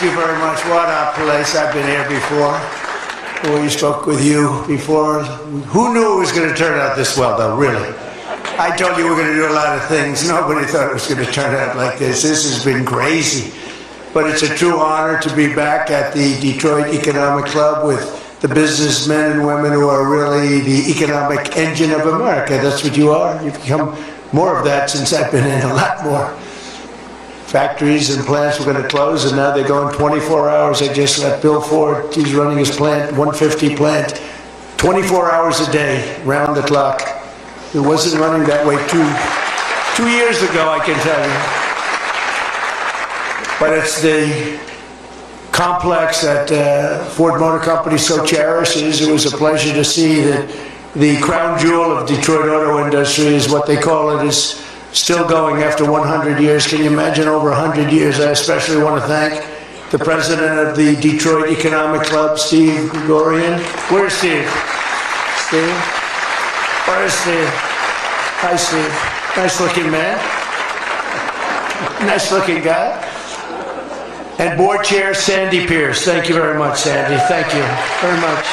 Thank you very much. What a place. I've been here before. We spoke with you before. Who knew it was going to turn out this well, though, really? I told you we're going to do a lot of things. Nobody thought it was going to turn out like this. This has been crazy. But it's a true honor to be back at the Detroit Economic Club with the businessmen and women who are really the economic engine of America. That's what you are. You've become more of that since I've been in, a lot more. Factories and plants were going to close, and now they're going 24 hours. I just let Bill Ford, he's running his plant, 150 plant, 24 hours a day, round the clock. It wasn't running that way two years ago, I can tell you. But it's the complex that Ford Motor Company so cherishes. It was a pleasure to see that the crown jewel of Detroit auto industry is what they call it, is still going after 100 years. Can you imagine over 100 years? I especially want to thank the president of the Detroit Economic Club, Steve Gregorian. Where's Steve? Steve? Where's Steve? Hi, Steve. Nice looking man. Nice looking guy. And board chair Sandy Pierce. Thank you very much, Sandy. Thank you very much.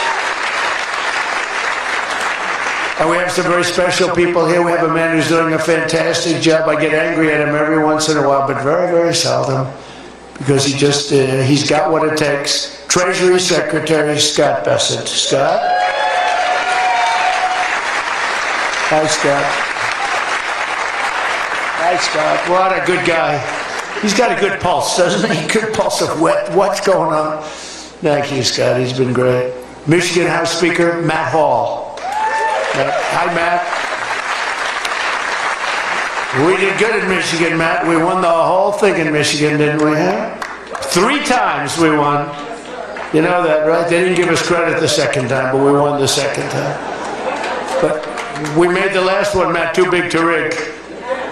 And we have some very special people here. We have a man who's doing a fantastic job. I get angry at him every once in a while, but very, very seldom, because he's got what it takes. Treasury Secretary Scott Bessent. Scott? Hi, Scott. Hi, Scott. What a good guy. He's got a good pulse, doesn't he? Good pulse of what's going on. Thank you, Scott. He's been great. Michigan House Speaker Matt Hall. Hi, Matt. We did good in Michigan, Matt. We won the whole thing in Michigan, didn't we? Huh? 3 times we won. You know that, right? They didn't give us credit the second time, but we won the second time. But we made the last one, Matt, too big to rig.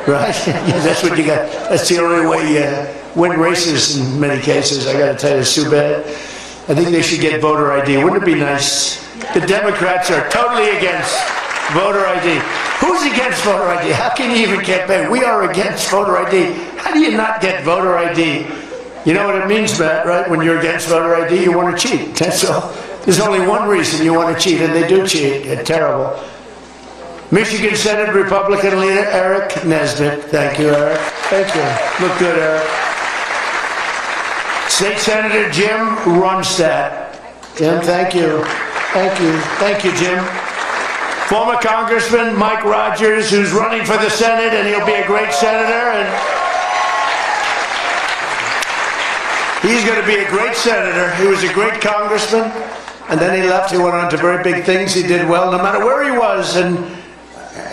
Right? Yeah, that's what you got. That's the only way you win races in many cases. I got to tell you, it's too bad. I think they should get voter ID. Wouldn't it be nice? The Democrats are totally against voter ID. Who's against voter ID? How can you even campaign? We are against voter ID. How do you not get voter ID? You know what it means, Matt, right? When you're against voter ID, you want to cheat. That's all. There's only one reason you want to cheat, and they do cheat. It's terrible. Michigan Senate Republican leader Eric Nesbitt. Thank you, Eric. Thank you. Look good, Eric. State Senator Jim Ronstadt. Jim, thank you. Thank you. Thank you, Jim. Former Congressman Mike Rogers, who's running for the Senate, and he'll be a great senator. And he's going to be a great senator. He was a great congressman, and then he left. He went on to very big things. He did well no matter where he was, and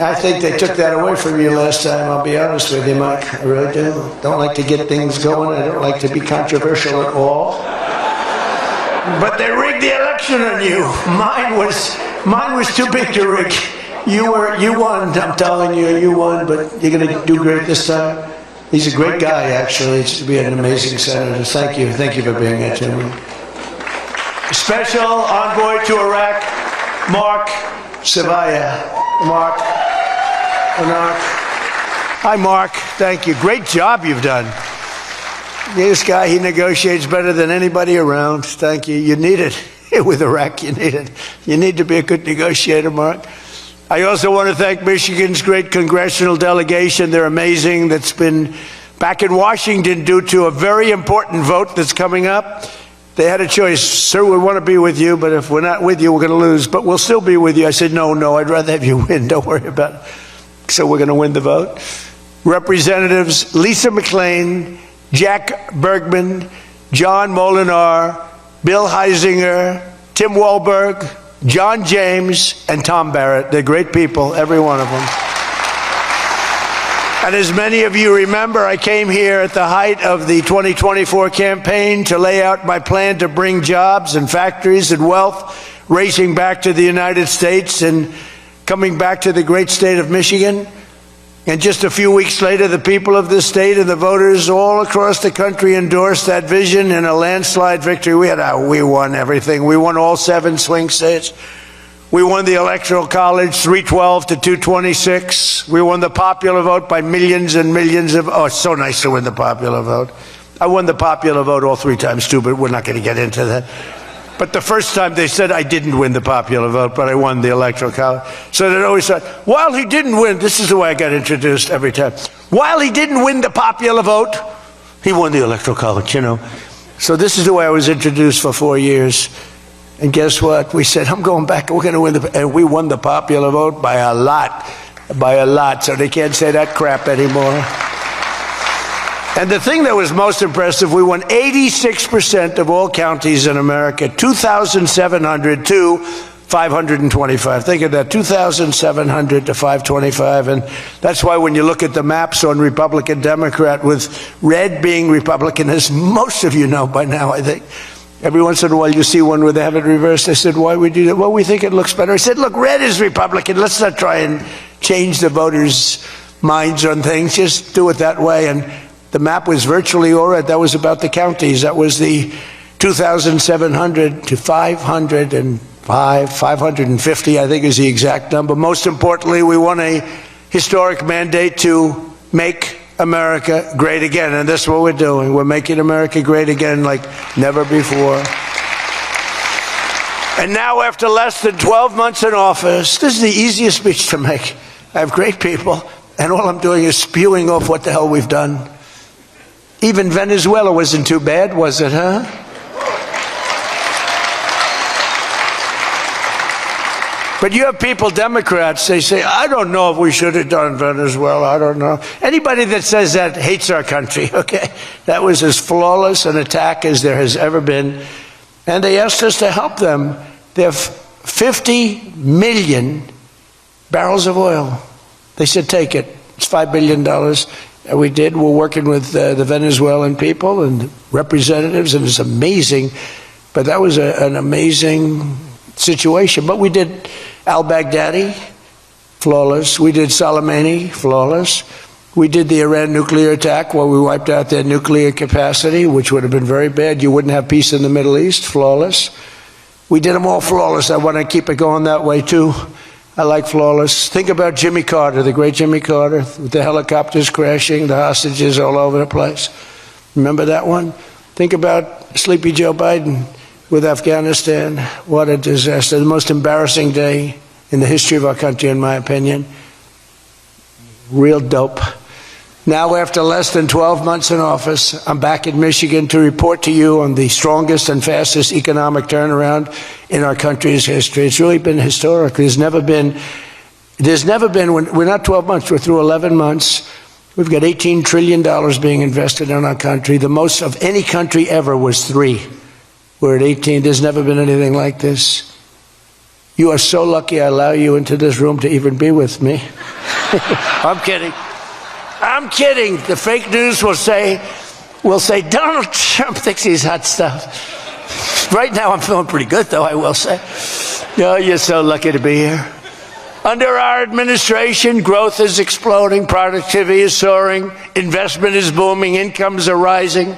I think they took that away from you last time, I'll be honest with you, Mike. I really do. Don't like to get things going. I don't like to be controversial at all. But they rigged the election on you. Mine was too big to rig. You won, I'm telling you, you won, but you're going to do great this time. He's a great guy, actually. He's to be an amazing senator. Thank you. Thank you for being here, Jimmy. Special envoy to Iraq, Mark Savaya. Mark. Hi, Mark. Thank you. Great job you've done. This guy, he negotiates better than anybody around. Thank you. You need it. With Iraq, you need it. You need to be a good negotiator, Mark. I also want to thank Michigan's great congressional delegation. They're amazing. That's been back in Washington due to a very important vote that's coming up. They had a choice. Sir, we want to be with you, but if we're not with you, we're going to lose. But we'll still be with you. I said, no, I'd rather have you win. Don't worry about it. So we're going to win the vote. Representatives Lisa McClain, Jack Bergman, John Molinar, Bill Heisinger, Tim Wahlberg, John James, and Tom Barrett. They're great people, every one of them. And as many of you remember, I came here at the height of the 2024 campaign to lay out my plan to bring jobs and factories and wealth racing back to the United States and coming back to the great state of Michigan. And just a few weeks later, the people of this state and the voters all across the country endorsed that vision in a landslide victory. We won everything. We won all 7 swing states. We won the Electoral College 312 to 226. We won the popular vote by millions and millions of, oh, it's so nice to win the popular vote. I won the popular vote all 3 times too, but we're not going to get into that. But the first time they said I didn't win the popular vote, but I won the electoral college. So they always said, while he didn't win, this is the way I got introduced every time. While he didn't win the popular vote, he won the electoral college, you know. So this is the way I was introduced for 4 years. And guess what? We said, I'm going back, we're going to win and we won the popular vote by a lot. By a lot. So they can't say that crap anymore. And the thing that was most impressive, we won 86% of all counties in America, 2,700 to 525. Think of that, 2,700 to 525. And that's why when you look at the maps on Republican, Democrat, with red being Republican, as most of you know by now, I think, every once in a while you see one where they have it reversed. I said, why would you do that? Well, we think it looks better. I said, look, red is Republican. Let's not try and change the voters' minds on things. Just do it that way. And the map was virtually all right. That was about the counties. That was the 2,700 to 550, I think is the exact number. Most importantly, we won a historic mandate to make America great again. And that's what we're doing. We're making America great again like never before. And now, after less than 12 months in office, this is the easiest speech to make. I have great people, and all I'm doing is spewing off what the hell we've done. Even Venezuela wasn't too bad, was it, huh? But you have people, Democrats, they say, I don't know if we should have done Venezuela, I don't know. Anybody that says that hates our country, okay? That was as flawless an attack as there has ever been. And they asked us to help them. They have 50 million barrels of oil. They said, take it. It's $5 billion. And we did. We're working with the Venezuelan people and representatives, and it's amazing. But that was an amazing situation. But we did al-Baghdadi, flawless. We did Soleimani, flawless. We did the Iran nuclear attack where we wiped out their nuclear capacity, which would have been very bad. You wouldn't have peace in the Middle East, flawless. We did them all flawless. I want to keep it going that way too. I like flawless. Think about Jimmy Carter, the great Jimmy Carter, with the helicopters crashing, the hostages all over the place. Remember that one? Think about Sleepy Joe Biden with Afghanistan. What a disaster. The most embarrassing day in the history of our country, in my opinion. Real dope. Now, after less than 12 months in office, I'm back in Michigan to report to you on the strongest and fastest economic turnaround in our country's history. It's really been historic. There's never been, we're not 12 months, we're through 11 months. We've got $18 trillion being invested in our country. The most of any country ever was 3. We're at 18. There's never been anything like this. You are so lucky I allow you into this room to even be with me. I'm kidding. I'm kidding. The fake news will say Donald Trump thinks he's hot stuff. Right now I'm feeling pretty good, though, I will say. Oh, you're so lucky to be here. Under our administration, growth is exploding, productivity is soaring, investment is booming, incomes are rising,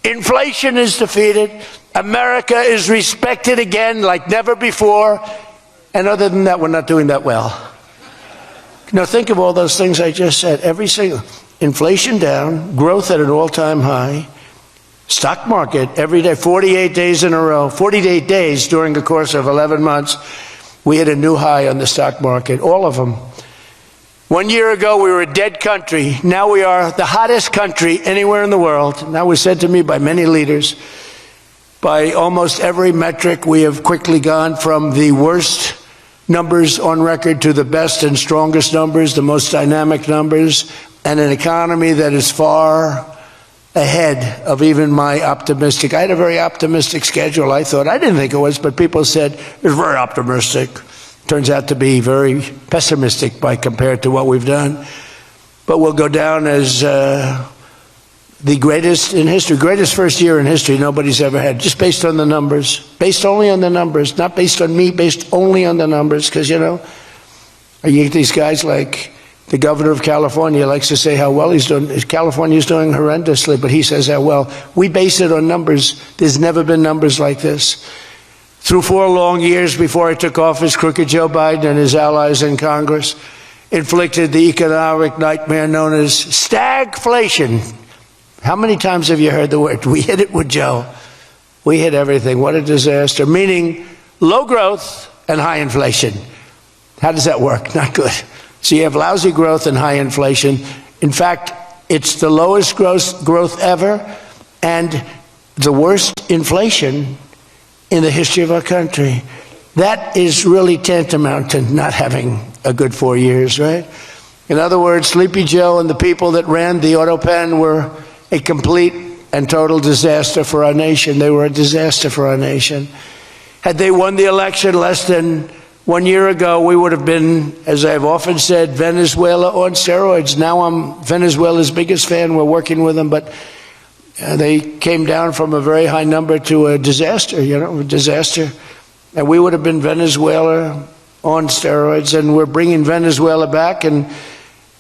inflation is defeated, America is respected again like never before, and other than that, we're not doing that well. Now think of all those things I just said. Every single, inflation down, growth at an all-time high, stock market every day, 48 days in a row, 48 days during the course of 11 months, we hit a new high on the stock market, all of them. 1 year ago, we were a dead country. Now we are the hottest country anywhere in the world. And that was said to me by many leaders. By almost every metric, we have quickly gone from the worst numbers on record to the best and strongest numbers, the most dynamic numbers, and an economy that is far ahead of even my optimistic. I had a very optimistic schedule, I thought. I didn't think it was, but people said it was very optimistic. Turns out to be very pessimistic by compared to what we've done. But we'll go down as the greatest in history, greatest first year in history nobody's ever had, just based on the numbers, based only on the numbers, not based on me, based only on the numbers, because, you know, you get these guys like the governor of California likes to say how well he's doing. California's doing horrendously, but he says how well. We base it on numbers. There's never been numbers like this. Through 4 long years before I took office, crooked Joe Biden and his allies in Congress inflicted the economic nightmare known as stagflation. How many times have you heard the word? We hit it with Joe. We hit everything. What a disaster. Meaning low growth and high inflation. How does that work? Not good. So you have lousy growth and high inflation. In fact, it's the lowest growth ever and the worst inflation in the history of our country. That is really tantamount to not having a good 4 years, right? In other words, Sleepy Joe and the people that ran the auto pen were a complete and total disaster for our nation. They were a disaster for our nation. Had they won the election less than 1 year ago, we would have been, as I've often said, Venezuela on steroids. Now I'm Venezuela's biggest fan. We're working with them, but they came down from a very high number to a disaster, a disaster. And we would have been Venezuela on steroids, and we're bringing Venezuela back, and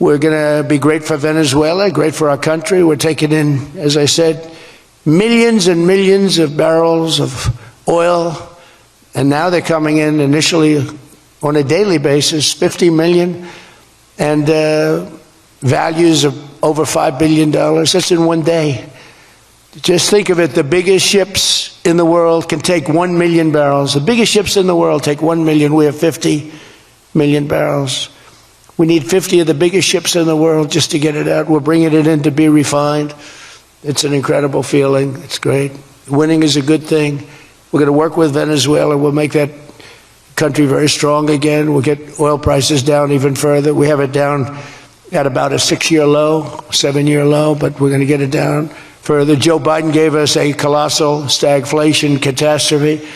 we're going to be great for Venezuela, great for our country. We're taking in, as I said, millions and millions of barrels of oil. And now they're coming in initially on a daily basis, 50 million, and values of over $5 billion. That's in one day. Just think of it, the biggest ships in the world can take 1 million barrels. The biggest ships in the world take 1 million. We have 50 million barrels. We need 50 of the biggest ships in the world just to get it out. We're bringing it in to be refined. It's an incredible feeling. It's great. Winning is a good thing. We're going to work with Venezuela. We'll make that country very strong again. We'll get oil prices down even further. We have it down at about a 6-year low, 7-year low, but we're going to get it down further. Joe Biden gave us a colossal stagflation catastrophe,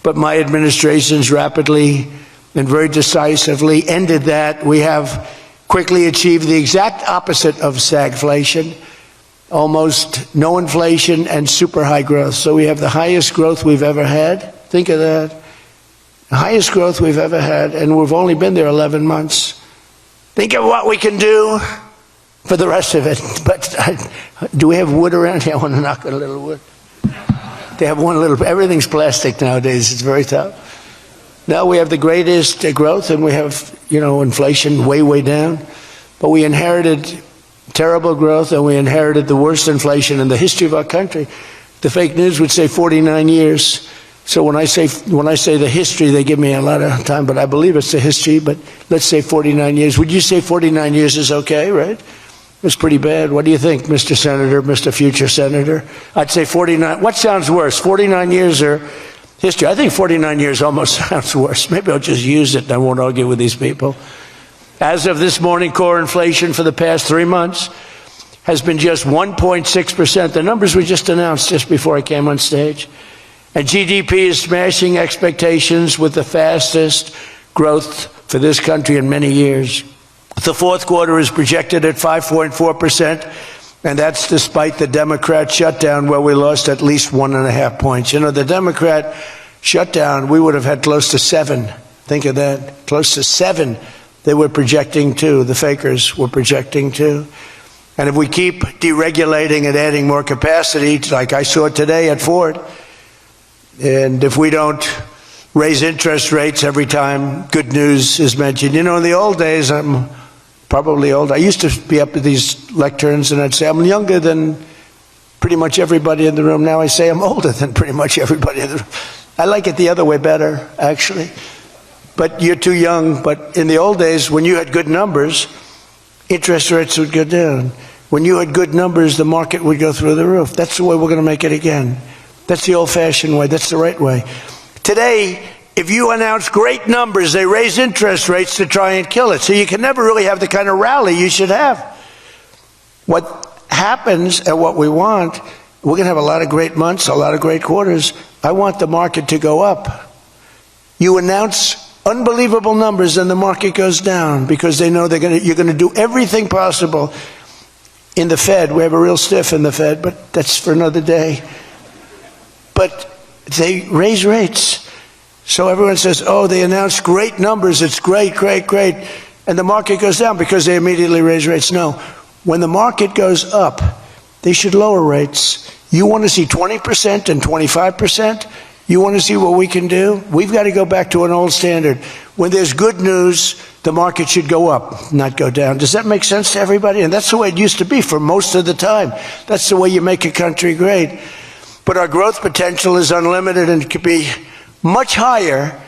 but my administration's rapidly and very decisively ended that. We have quickly achieved the exact opposite of stagflation. Almost no inflation and super high growth. So we have the highest growth we've ever had. Think of that. The highest growth we've ever had, and we've only been there 11 months. Think of what we can do for the rest of it. But do we have wood around here? I want to knock on a little wood. They have one little, everything's plastic nowadays. It's very tough. Now we have the greatest growth, and we have, inflation way, way down. But we inherited terrible growth, and we inherited the worst inflation in the history of our country. The fake news would say 49 years. So when I say the history, they give me a lot of time, but I believe it's the history. But let's say 49 years. Would you say 49 years is okay, right? It's pretty bad. What do you think, Mr. Senator, Mr. Future Senator? I'd say 49. What sounds worse, 49 years or history? I think 49 years almost sounds worse. Maybe I'll just use it and I won't argue with these people. As of this morning, core inflation for the past 3 months has been just 1.6%. The numbers were just announced just before I came on stage. And GDP is smashing expectations with the fastest growth for this country in many years. The fourth quarter is projected at 5.4%, and that's despite the Democrat shutdown where we lost at least 1.5 points. The Democrat shutdown, we would have had close to 7. Think of that, close to 7. They were projecting to, the fakers were projecting to. And if we keep deregulating and adding more capacity, like I saw today at Ford, and if we don't raise interest rates every time good news is mentioned. In the old days, I'm probably old. I used to be up at these lecterns and I'd say, I'm younger than pretty much everybody in the room. Now I say I'm older than pretty much everybody in the room. I like it the other way better, actually. But you're too young. But in the old days, when you had good numbers, interest rates would go down. When you had good numbers, the market would go through the roof. That's the way we're going to make it again. That's the old-fashioned way. That's the right way. Today, if you announce great numbers, they raise interest rates to try and kill it. So you can never really have the kind of rally you should have. What happens and what we want, we're going to have a lot of great months, a lot of great quarters. I want the market to go up. You announce unbelievable numbers and the market goes down because they know you're going to do everything possible. In the Fed, we have a real stiff in the Fed, but that's for another day. But they raise rates. So everyone says, oh, they announced great numbers, it's great, great, great. And the market goes down because they immediately raise rates. No, when the market goes up, they should lower rates. You want to see 20% and 25%? You want to see what we can do? We've got to go back to an old standard. When there's good news, the market should go up, not go down. Does that make sense to everybody? And that's the way it used to be for most of the time. That's the way you make a country great. But our growth potential is unlimited and could be much higher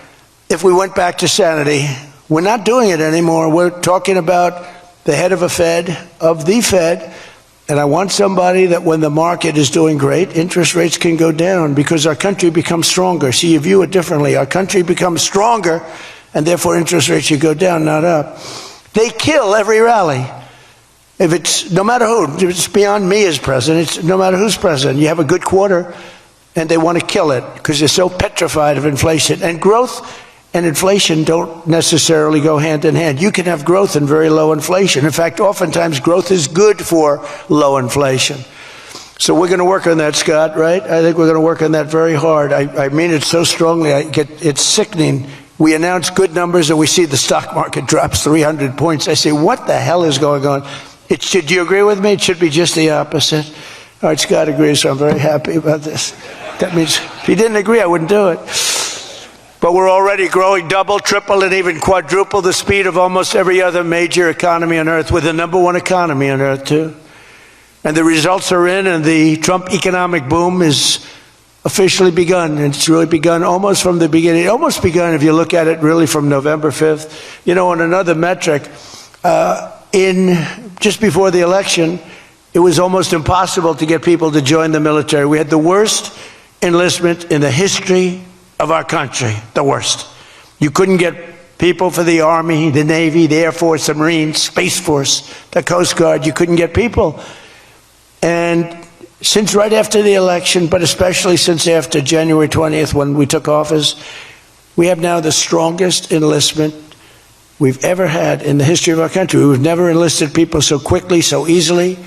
if we went back to sanity. We're not doing it anymore. We're talking about the head of the Fed, and I want somebody that when the market is doing great, interest rates can go down because our country becomes stronger. See, you view it differently. Our country becomes stronger, and therefore interest rates should go down, not up. They kill every rally. If it's, no matter who, if it's beyond me as president, it's no matter who's president. You have a good quarter, and they want to kill it because they're so petrified of inflation. And growth and inflation don't necessarily go hand in hand. You can have growth and very low inflation. In fact, oftentimes growth is good for low inflation. So we're going to work on that, Scott, right? I think we're going to work on that very hard. I mean it so strongly, it's sickening. We announce good numbers and we see the stock market drops 300 points. I say, what the hell is going on? Do you agree with me? It should be just the opposite. All right, Scott agrees, so I'm very happy about this. That means if he didn't agree, I wouldn't do it. But we're already growing double, triple, and even quadruple the speed of almost every other major economy on earth. We're the #1 economy on earth, too. And the results are in, and the Trump economic boom is officially begun. And it's really begun almost from the beginning. Almost begun, if you look at it, really from November 5th. You know, on another metric, just before the election, it was almost impossible to get people to join the military. We had the worst enlistment in the history of our country, the worst. You couldn't get people for the Army, the Navy, the Air Force, the Marines, Space Force, the Coast Guard. You couldn't get people. And since right after the election, but especially since after January 20th when we took office, we have now the strongest enlistment we've ever had in the history of our country. We've never enlisted people so quickly, so easily.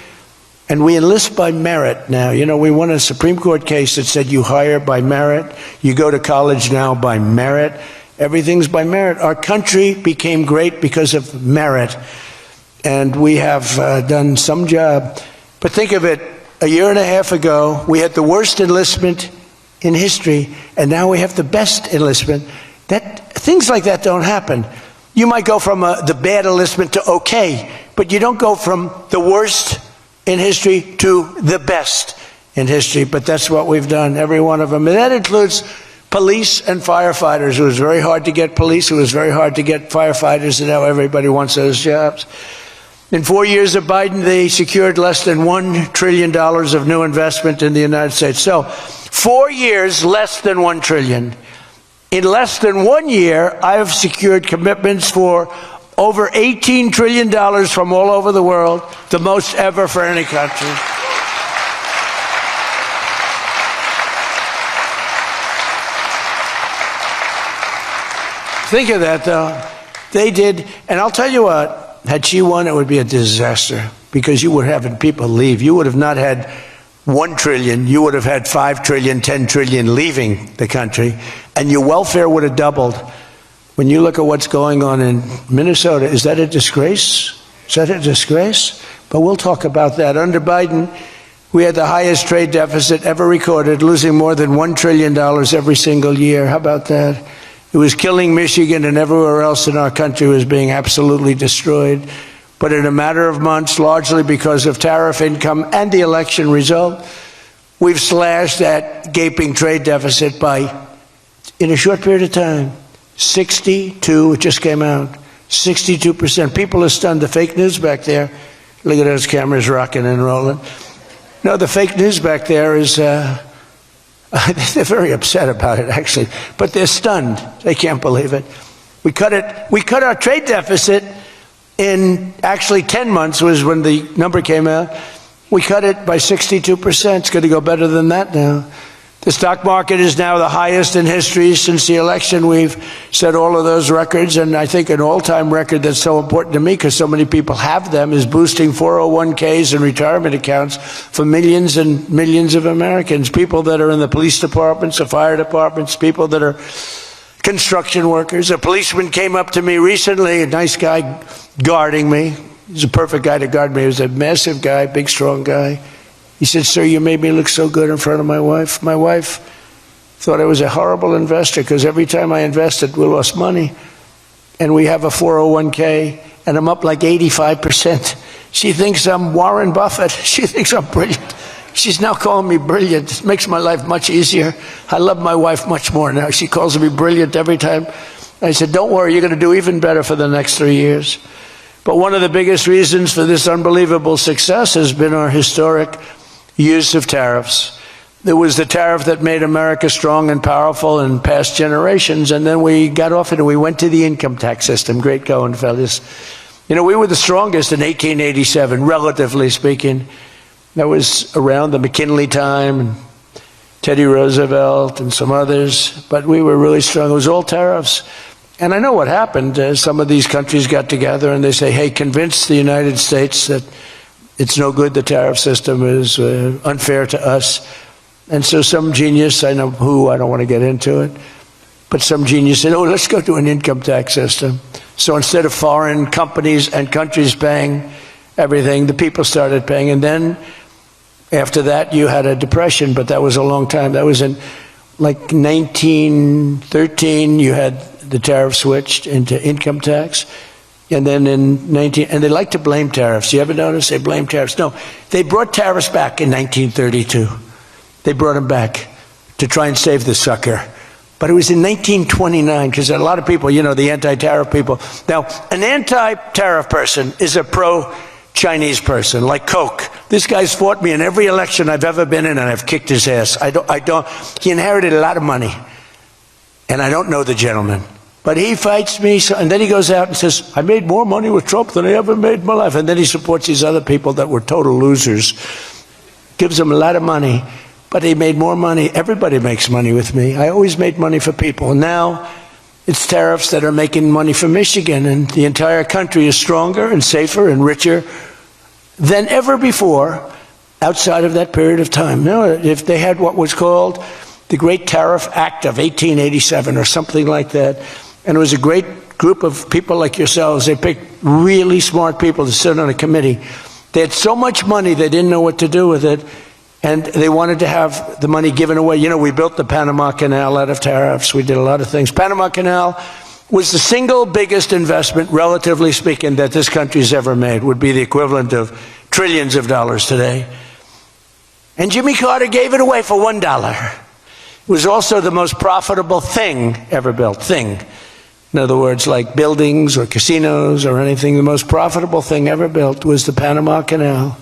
And we enlist by merit now. You know, we won a Supreme Court case that said you hire by merit. You go to college now by merit. Everything's by merit. Our country became great because of merit. And we have done some job. But think of it, a year and a half ago, we had the worst enlistment in history, and now we have the best enlistment. Things like that don't happen. You might go from the bad enlistment to okay, but you don't go from the worst in history to the best in history. But that's what we've done, every one of them. And that includes police and firefighters. It was very hard to get police. It was very hard to get firefighters, and now everybody wants those jobs. In 4 years of Biden, they secured less than $1 trillion of new investment in the United States. So 4 years, less than $1 trillion. In less than 1 year, I have secured commitments for over $18 trillion from all over the world, the most ever for any country. Think of that, though. They did, and I'll tell you what, had she won, it would be a disaster, because you would have had people leave. You would have not had $1 trillion, you would have had $5 trillion, $10 trillion leaving the country, and your welfare would have doubled. When you look at what's going on in Minnesota, is that a disgrace? Is that a disgrace? But we'll talk about that. Under Biden, we had the highest trade deficit ever recorded, losing more than $1 trillion every single year. How about that? It was killing Michigan, and everywhere else in our country was being absolutely destroyed. But in a matter of months, largely because of tariff income and the election result, we've slashed that gaping trade deficit by, in a short period of time, 62, it just came out, 62%. People are stunned. The fake news back there, look at those cameras rocking and rolling. No, the fake news back there is, they're very upset about it, actually, but they're stunned. They can't believe it. We cut our trade deficit in actually 10 months was when the number came out. We cut it by 62%. It's going to go better than that now. The stock market is now the highest in history since the election. We've set all of those records, and I think an all-time record that's so important to me because so many people have them is boosting 401ks and retirement accounts for millions and millions of Americans, people that are in the police departments, the fire departments, people that are construction workers. A policeman came up to me recently, a nice guy guarding me. He's a perfect guy to guard me. He was a massive guy, big, strong guy. He said, "Sir, you made me look so good in front of my wife. My wife thought I was a horrible investor because every time I invested, we lost money." and we have a 401k, and I'm up like 85%. She thinks I'm Warren Buffett. She thinks I'm brilliant. She's now calling me brilliant. It makes my life much easier. I love my wife much more now. She calls me brilliant every time. I said, don't worry, you're going to do even better for the next 3 years. But one of the biggest reasons for this unbelievable success has been our historic use of tariffs. There was the tariff that made America strong and powerful in past generations, and then we got off it and we went to the income tax system. Great going, fellas. You know, we were the strongest in 1887, relatively speaking. That was around the McKinley time, and Teddy Roosevelt and some others, but we were really strong. It was all tariffs. And I know what happened. Some of these countries got together and they say, hey, convince the United States that it's no good, the tariff system is unfair to us. And so some genius, I know who, I don't want to get into it, but some genius said, oh, let's go to an income tax system. So instead of foreign companies and countries paying everything, the people started paying. And then after that, you had a depression, but that was a long time. That was in like 1913, you had the tariff switched into income tax. And then in and they like to blame tariffs. You ever notice they blame tariffs? No, they brought tariffs back in 1932. They brought them back to try and save the sucker. But it was in 1929, because a lot of people, you know, the anti-tariff people. Now, an anti-tariff person is a pro-Chinese person, like Coke. This guy's fought me in every election I've ever been in, and I've kicked his ass. He inherited a lot of money, and I don't know the gentleman. But he fights me, and then he goes out and says, I made more money with Trump than I ever made in my life. And then he supports these other people that were total losers. Gives them a lot of money, but he made more money. Everybody makes money with me. I always made money for people. And now it's tariffs that are making money for Michigan, and the entire country is stronger and safer and richer than ever before outside of that period of time. Now, if they had what was called the Great Tariff Act of 1887 or something like that, and it was a great group of people like yourselves. They picked really smart people to sit on a committee. They had so much money they didn't know what to do with it, and they wanted to have the money given away. You know, we built the Panama Canal out of tariffs. We did a lot of things. Panama Canal was the single biggest investment, relatively speaking, that this country's ever made. Would be the equivalent of trillions of dollars today. And Jimmy Carter gave it away for $1. It was also the most profitable thing ever built. In other words, like buildings or casinos or anything, the most profitable thing ever built was the Panama Canal.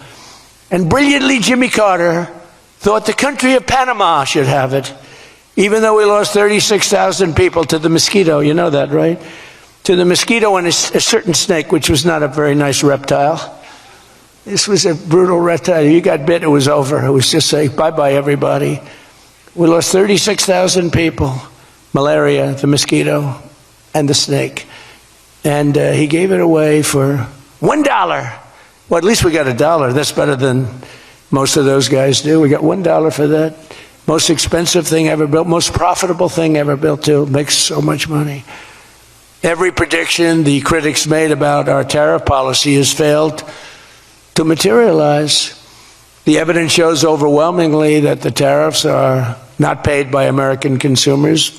And brilliantly, Jimmy Carter thought the country of Panama should have it, even though we lost 36,000 people to the mosquito. You know that, right? To the mosquito and a certain snake, which was not a very nice reptile. This was a brutal reptile. You got bit, it was over. It was just like, bye-bye, everybody. We lost 36,000 people. Malaria, the mosquito, and the snake. And he gave it away for $1. Well, at least we got $1. That's better than most of those guys do. We got $1 for that. Most expensive thing ever built, most profitable thing ever built, too. Makes so much money. Every prediction the critics made about our tariff policy has failed to materialize. The evidence shows overwhelmingly that the tariffs are not paid by American consumers,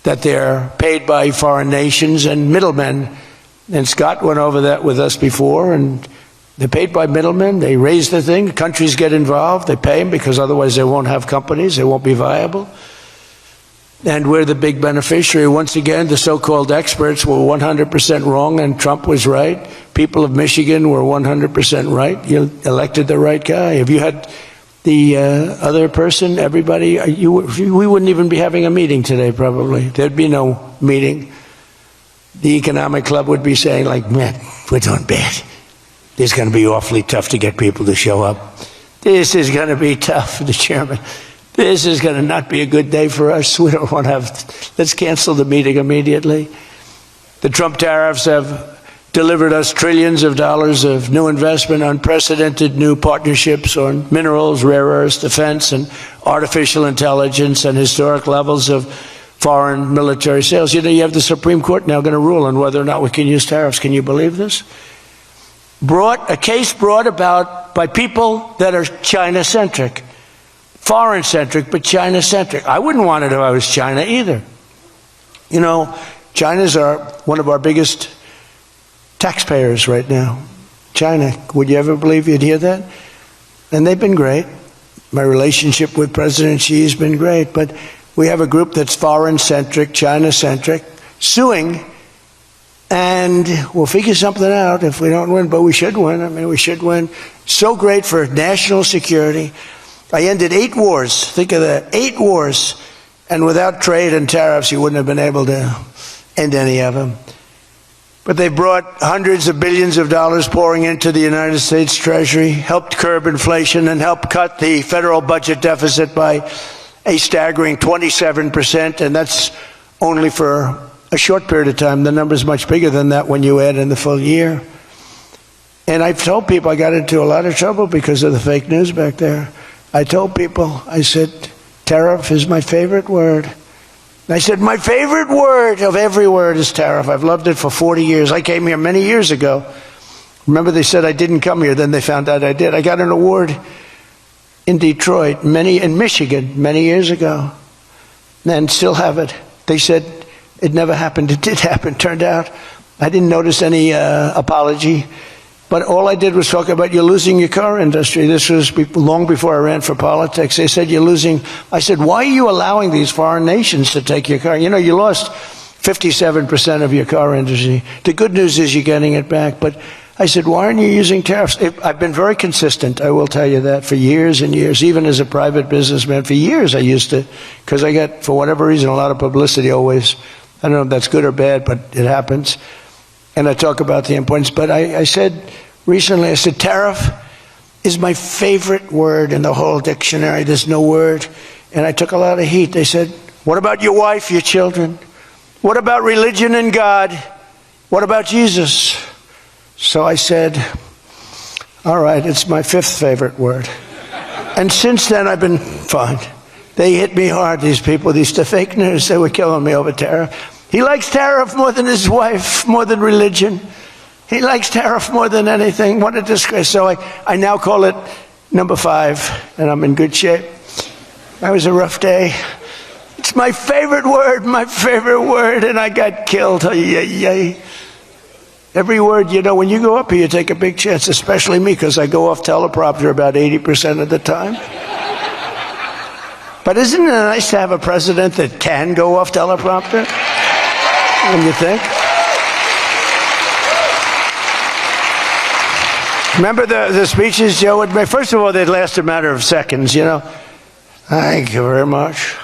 that they're paid by foreign nations and middlemen. And Scott went over that with us before, and they're paid by middlemen. They raise the thing. Countries get involved. They pay them because otherwise they won't have companies. They won't be viable. And we're the big beneficiary. Once again, the so-called experts were 100% wrong, and Trump was right. People of Michigan were 100% right. You elected the right guy. If you had the other person, everybody, we wouldn't even be having a meeting today, probably. There'd be no meeting. The economic club would be saying, like, man, we're doing bad. This is going to be awfully tough to get people to show up. This is going to be tough, the chairman. This is going to not be a good day for us. We don't want to have, let's cancel the meeting immediately. The Trump tariffs have delivered us trillions of dollars of new investment, unprecedented new partnerships on minerals, rare earths, defense, and artificial intelligence, and historic levels of foreign military sales. You know, you have the Supreme Court now going to rule on whether or not we can use tariffs. Can you believe this? A case brought about by people that are China-centric. Foreign-centric, but China-centric. I wouldn't want it if I was China either. You know, China's one of our biggest taxpayers right now. China, would you ever believe you'd hear that? And they've been great. My relationship with President Xi has been great, but we have a group that's foreign-centric, China-centric, suing, and we'll figure something out if we don't win, but we should win. I mean, we should win. So great for national security. I ended 8 wars. Think of that, 8 wars. And without trade and tariffs, you wouldn't have been able to end any of them. But they brought hundreds of billions of dollars pouring into the United States Treasury, helped curb inflation, and helped cut the federal budget deficit by a staggering 27%, and that's only for a short period of time. The number's much bigger than that when you add in the full year. And I've told people I got into a lot of trouble because of the fake news back there. I told people, I said, tariff is my favorite word. And I said, my favorite word of every word is tariff. I've loved it for 40 years. I came here many years ago. Remember, they said I didn't come here. Then they found out I did. I got an award in Detroit, in Michigan, many years ago, and still have it. They said it never happened. It did happen, turned out. I didn't notice any apology. But all I did was talk about you're losing your car industry. This was long before I ran for politics. They said you're losing. I said, why are you allowing these foreign nations to take your car? You know, you lost 57% of your car industry. The good news is you're getting it back. But I said, why aren't you using tariffs? I've been very consistent, I will tell you that, for years and years. Even as a private businessman, for years I used to, because I get, for whatever reason, a lot of publicity always. I don't know if that's good or bad, but it happens. And I talk about the importance. But I said recently, I said, tariff is my favorite word in the whole dictionary. There's no word. And I took a lot of heat. They said, what about your wife, your children? What about religion and God? What about Jesus? So I said, all right, it's my 5th favorite word. And since then, I've been fine. They hit me hard, these people, these fake news. They were killing me over tariff. He likes tariff more than his wife, more than religion. He likes tariff more than anything. What a disgrace. So I now call it number 5, and I'm in good shape. That was a rough day. It's my favorite word, and I got killed. Every word, you know, when you go up here, you take a big chance, especially me, because I go off teleprompter about 80% of the time. But isn't it nice to have a president that can go off teleprompter? When you think? Remember the speeches Joe would make? First of all, they'd last a matter of seconds, you know. Thank you very much.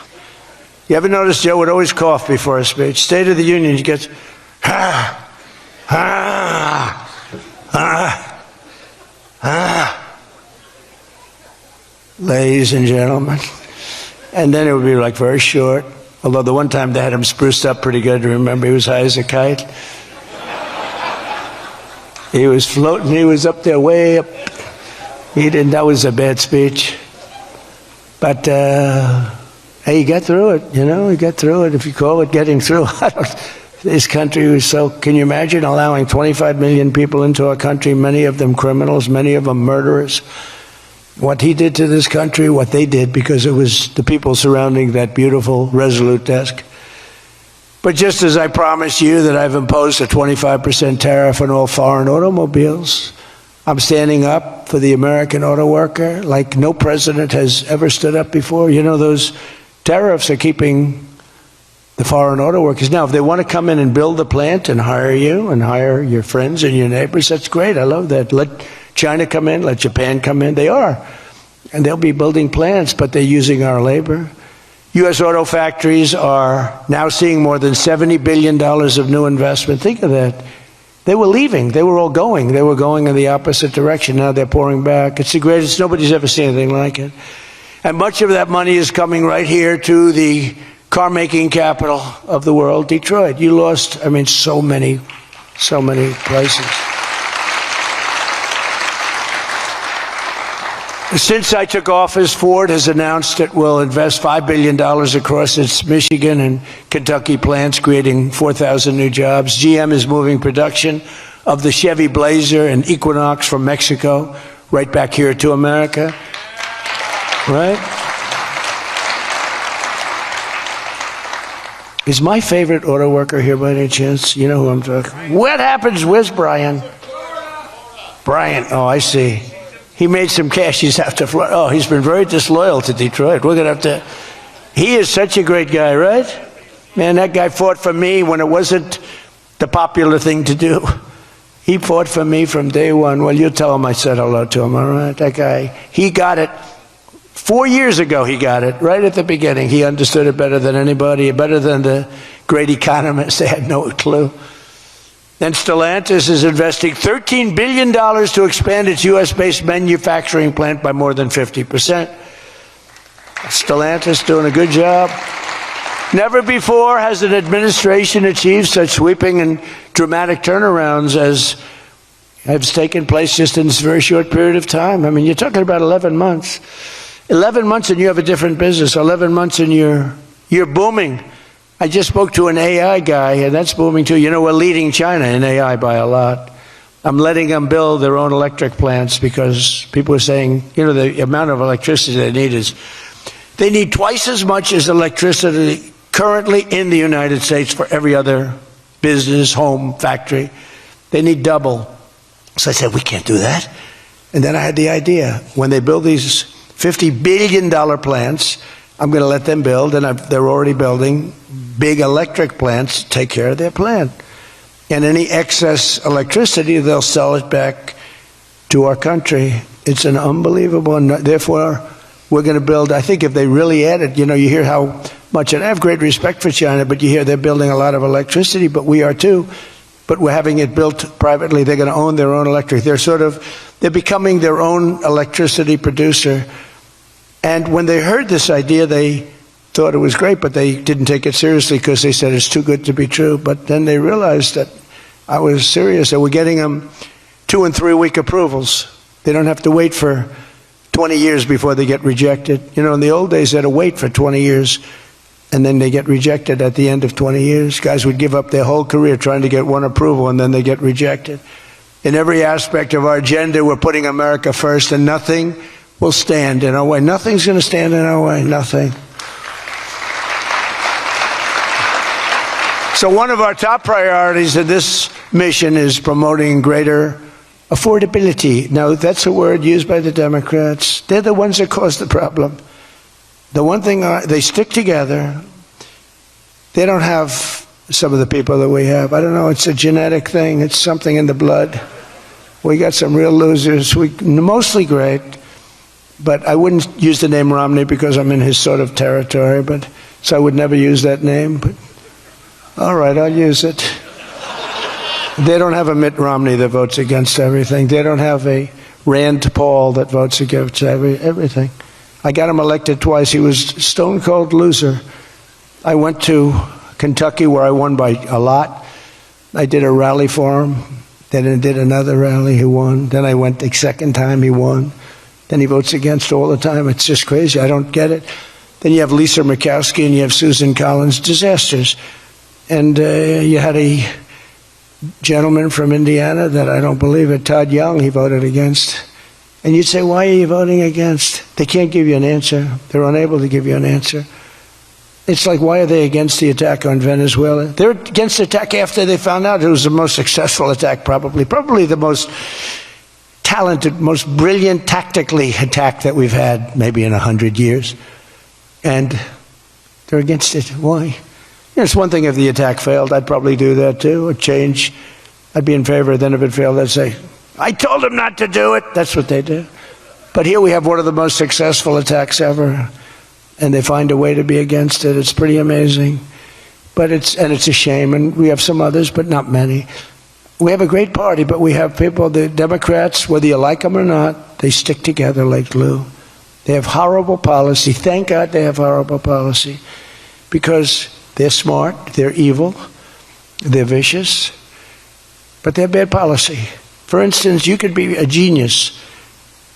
You ever notice Joe would always cough before a speech? State of the Union, he gets, ladies and gentlemen. And then it would be like very short. Although the one time they had him spruced up pretty good. Remember, he was high as a kite. He was floating. He was up there way up. That was a bad speech. But, hey, he got through it, you know. He got through it, if you call it getting through. This country was so... Can you imagine allowing 25 million people into our country, many of them criminals, many of them murderers? What he did to this country, what they did, because it was the people surrounding that beautiful, resolute desk. But just as I promised you that I've imposed a 25% tariff on all foreign automobiles, I'm standing up for the American auto worker like no president has ever stood up before. You know, those tariffs are keeping the foreign auto workers. Now, if they want to come in and build the plant and hire you and hire your friends and your neighbors, that's great. I love that. Let China come in, let Japan come in. They are. And they'll be building plants, but they're using our labor. U.S. auto factories are now seeing more than $70 billion of new investment. Think of that. They were leaving. They were all going. They were going in the opposite direction. Now they're pouring back. It's the greatest. Nobody's ever seen anything like it. And much of that money is coming right here to the car-making capital of the world, Detroit. You lost, I mean, so many places. Since I took office, Ford has announced it will invest $5 billion across its Michigan and Kentucky plants, creating 4,000 new jobs. GM is moving production of the Chevy Blazer and Equinox from Mexico right back here to America. Right? Is my favorite auto worker here by any chance? You know who I'm talking? What happens? Where's Brian? Brian, oh, I see. He made some cash. He's after Florida. Oh, he's been very disloyal to Detroit. We're going to have to... He is such a great guy, right? Man, that guy fought for me when it wasn't the popular thing to do. He fought for me from day one. Well, you tell him I said hello to him, all right? That guy, he got it. 4 years ago, he got it, right at the beginning. He understood it better than anybody, better than the great economists. They had no clue. Then Stellantis is investing $13 billion to expand its U.S.-based manufacturing plant by more than 50%. Stellantis doing a good job. Never before has an administration achieved such sweeping and dramatic turnarounds as has taken place just in this very short period of time. I mean, you're talking about 11 months. 11 months and you have a different business. 11 months and you're booming. I just spoke to an AI guy, and that's booming too. You know, we're leading China in AI by a lot. I'm letting them build their own electric plants because people are saying, you know, the amount of electricity they need is, they need twice as much as electricity currently in the United States for every other business, home, factory. They need double. So I said, we can't do that. And then I had the idea. When they build these $50 billion plants, I'm going to let them build, and they're already building big electric plants to take care of their plant. And any excess electricity, they'll sell it back to our country. It's an unbelievable, and therefore, we're going to build, I think if they really added, you know, you hear how much, and I have great respect for China, but you hear they're building a lot of electricity, but we are too. But we're having it built privately. They're going to own their own electric. They're becoming their own electricity producer. And when they heard this idea, they thought it was great, but they didn't take it seriously because they said it's too good to be true. But then they realized that I was serious. That we're getting them 2- and 3-week approvals. They don't have to wait for 20 years before they get rejected. You know, in the old days, they had to wait for 20 years, and then they get rejected at the end of 20 years. Guys would give up their whole career trying to get one approval, and then they get rejected. In every aspect of our agenda, we're putting America first, and nothing will stand in our way. Nothing's going to stand in our way. Nothing. So one of our top priorities in this mission is promoting greater affordability. Now, that's a word used by the Democrats. They're the ones that cause the problem. The one thing, they stick together. They don't have some of the people that we have. I don't know, it's a genetic thing. It's something in the blood. We got some real losers. Mostly great. But I wouldn't use the name Romney because I'm in his sort of territory. So I would never use that name. But all right, I'll use it. They don't have a Mitt Romney that votes against everything. They don't have a Rand Paul that votes against everything. I got him elected twice. He was a stone-cold loser. I went to Kentucky where I won by a lot. I did a rally for him. Then I did another rally, he won. Then I went the second time, he won. Then he votes against all the time. It's just crazy. I don't get it. Then you have Lisa Murkowski and you have Susan Collins. Disasters. And you had a gentleman from Indiana that I don't believe it, Todd Young, he voted against. And you'd say, why are you voting against? They can't give you an answer. They're unable to give you an answer. It's like, why are they against the attack on Venezuela? They're against the attack after they found out it was the most successful attack, probably the most talented, most brilliant tactically attack that we've had maybe in 100 years. And they're against it. Why? It's one thing if the attack failed. I'd probably do that too, or change. I'd be in favor. Then if it failed, I'd say, I told them not to do it. That's what they do. But here we have one of the most successful attacks ever, and they find a way to be against it. It's pretty amazing. But it's a shame, and we have some others, but not many. We have a great party, but we have people, the Democrats, whether you like them or not, they stick together like glue. They have horrible policy. Thank God they have horrible policy, because they're smart, they're evil, they're vicious, but they're bad policy. For instance, you could be a genius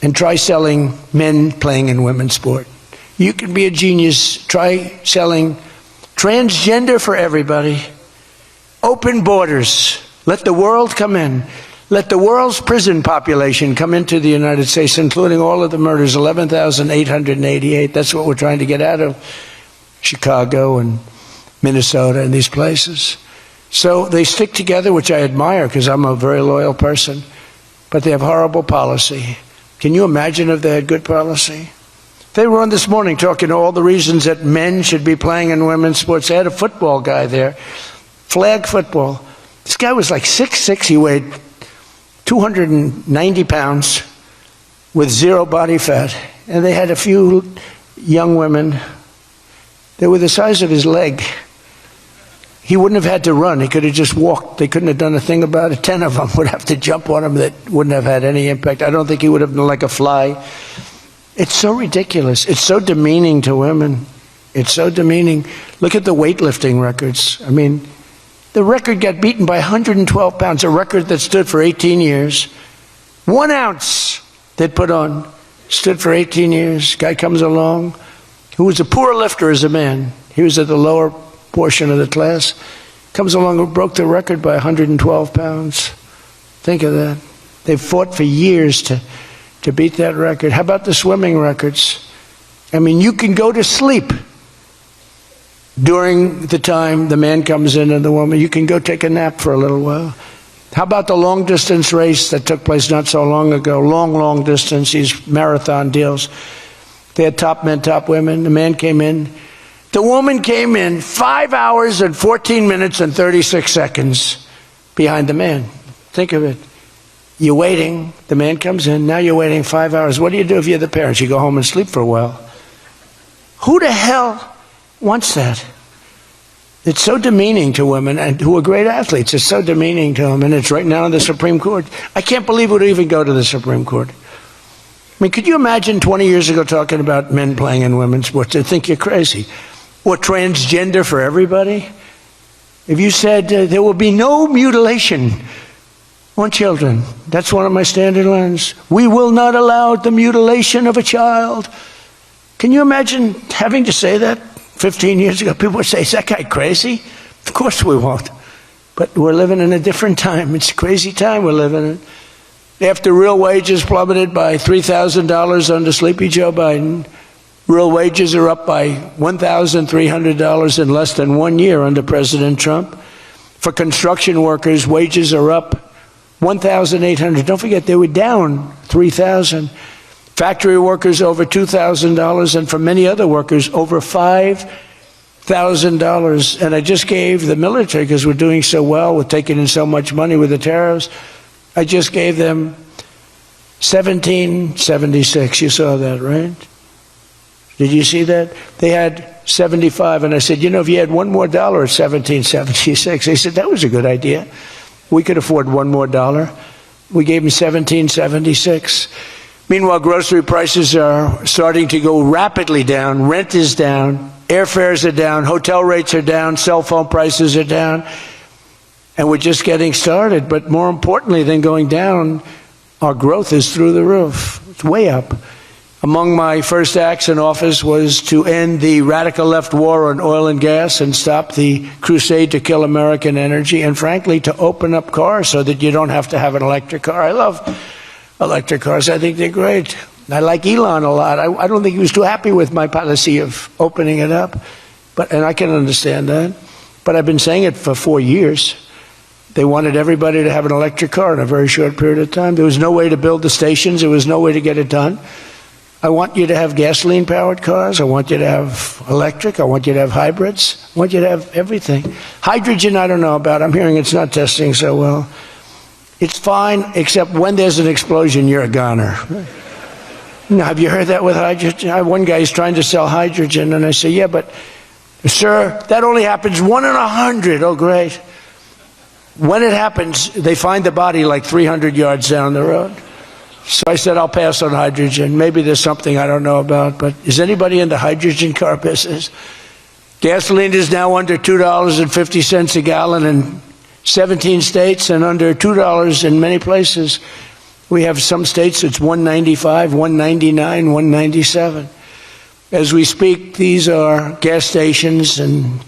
and try selling men playing in women's sport. You could be a genius, try selling transgender for everybody, open borders, let the world come in, let the world's prison population come into the United States, including all of the murders, 11,888. That's what we're trying to get out of Chicago and Minnesota, and these places. So they stick together, which I admire because I'm a very loyal person, but they have horrible policy. Can you imagine if they had good policy? They were on this morning talking all the reasons that men should be playing in women's sports. They had a football guy there, flag football. This guy was like 6'6", he weighed 290 pounds with zero body fat. And they had a few young women. They were the size of his leg. He wouldn't have had to run. He could have just walked. They couldn't have done a thing about it. 10 of them would have to jump on him that wouldn't have had any impact. I don't think he would have been like a fly. It's so ridiculous. It's so demeaning to women. It's so demeaning. Look at the weightlifting records. I mean, the record got beaten by 112 pounds, a record that stood for 18 years. 1 ounce they put on, stood for 18 years. Guy comes along who was a poor lifter as a man. He was at the lower portion of the class, comes along and broke the record by 112 pounds. Think of that. They've fought for years to beat that record. How about the swimming records? I mean, you can go to sleep during the time the man comes in and the woman. You can go take a nap for a little while. How about the long distance race that took place not so long ago? Long distance, these marathon deals. They had top men, top women. The man came in. The woman came in 5 hours and 14 minutes and 36 seconds behind the man. Think of it. You're waiting. The man comes in. Now you're waiting 5 hours. What do you do if you're the parents? You go home and sleep for a while. Who the hell wants that? It's so demeaning to women and who are great athletes. It's so demeaning to them. And it's right now in the Supreme Court. I can't believe it would even go to the Supreme Court. I mean, could you imagine 20 years ago talking about men playing in women's sports? They'd think you're crazy. Or transgender for everybody. If you said there will be no mutilation on children, that's one of my standard lines. We will not allow the mutilation of a child. Can you imagine having to say that 15 years ago? People would say, is that guy crazy? Of course we won't. But we're living in a different time. It's a crazy time we're living in. After real wages plummeted by $3,000 under Sleepy Joe Biden, real wages are up by $1,300 in less than 1 year under President Trump. For construction workers, wages are up $1,800. Don't forget, they were down $3,000. Factory workers over $2,000, and for many other workers, over $5,000. And I just gave the military, because we're doing so well with taking in so much money with the tariffs, I just gave them $1,776. You saw that, right? Did you see that? They had 75, and I said, you know, if you had $1 more at $17.76, they said that was a good idea. We could afford $1 more. We gave them $17.76. Meanwhile, grocery prices are starting to go rapidly down. Rent is down. Airfares are down. Hotel rates are down. Cell phone prices are down. And we're just getting started. But more importantly than going down, our growth is through the roof. It's way up. Among my first acts in office was to end the radical left war on oil and gas and stop the crusade to kill American energy, and frankly, to open up cars so that you don't have to have an electric car. I love electric cars. I think they're great. I like Elon a lot. I don't think he was too happy with my policy of opening it up, and I can understand that. But I've been saying it for 4 years. They wanted everybody to have an electric car in a very short period of time. There was no way to build the stations. There was no way to get it done. I want you to have gasoline-powered cars. I want you to have electric. I want you to have hybrids. I want you to have everything. Hydrogen, I don't know about. I'm hearing it's not testing so well. It's fine, except when there's an explosion, you're a goner. Now, have you heard that with hydrogen? I have one guy who's trying to sell hydrogen, and I say, yeah, but, sir, that only happens 1 in 100. Oh, great. When it happens, they find the body like 300 yards down the road. So I said, I'll pass on hydrogen. Maybe there's something I don't know about, but is anybody in the hydrogen car business? Gasoline is now under $2.50 a gallon in 17 states and under $2 in many places. We have some states it's $1.95, $1.99, $1.97. As we speak, these are gas stations, and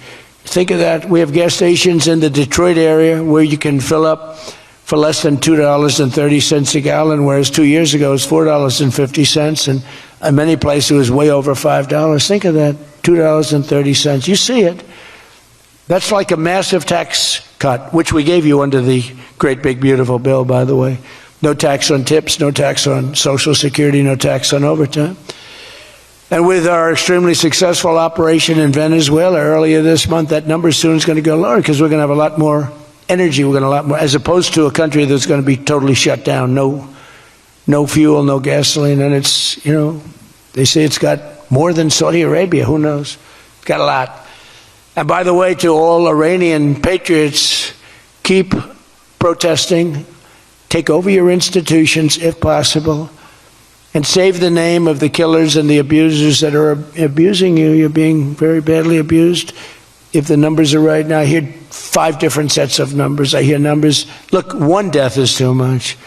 think of that. We have gas stations in the Detroit area where you can fill up for less than $2.30 a gallon, whereas 2 years ago it was $4.50, and in many places it was way over $5. Think of that, $2.30. You see it. That's like a massive tax cut, which we gave you under the great big beautiful bill, by the way. No tax on tips, no tax on Social Security, no tax on overtime. And with our extremely successful operation in Venezuela earlier this month, that number soon is going to go lower because we're going to have a lot more energy. We're going to have a lot more, as opposed to a country that's going to be totally shut down. No fuel, no gasoline. And it's, you know, they say it's got more than Saudi Arabia. Who knows? It's got a lot. And by the way, to all Iranian patriots, keep protesting, take over your institutions if possible, and save the name of the killers and the abusers that are abusing you. You're being very badly abused. If the numbers are right now, I hear 5 different sets of numbers. I hear numbers, look, 1 death is too much.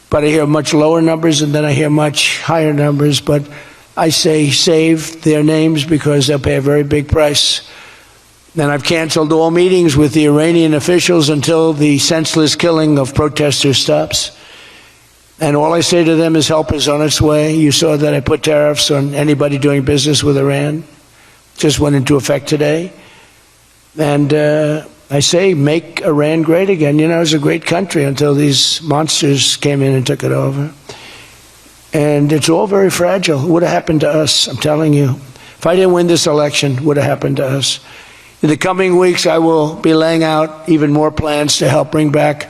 But I hear much lower numbers, and then I hear much higher numbers. But I say save their names because they'll pay a very big price. And I've canceled all meetings with the Iranian officials until the senseless killing of protesters stops. And all I say to them is help is on its way. You saw that I put tariffs on anybody doing business with Iran. Just went into effect today. And I say make Iran great again. You know, it was a great country until these monsters came in and took it over. And it's all very fragile. What would have happened to us? I'm telling you. If I didn't win this election, what would have happened to us? In the coming weeks, I will be laying out even more plans to help bring back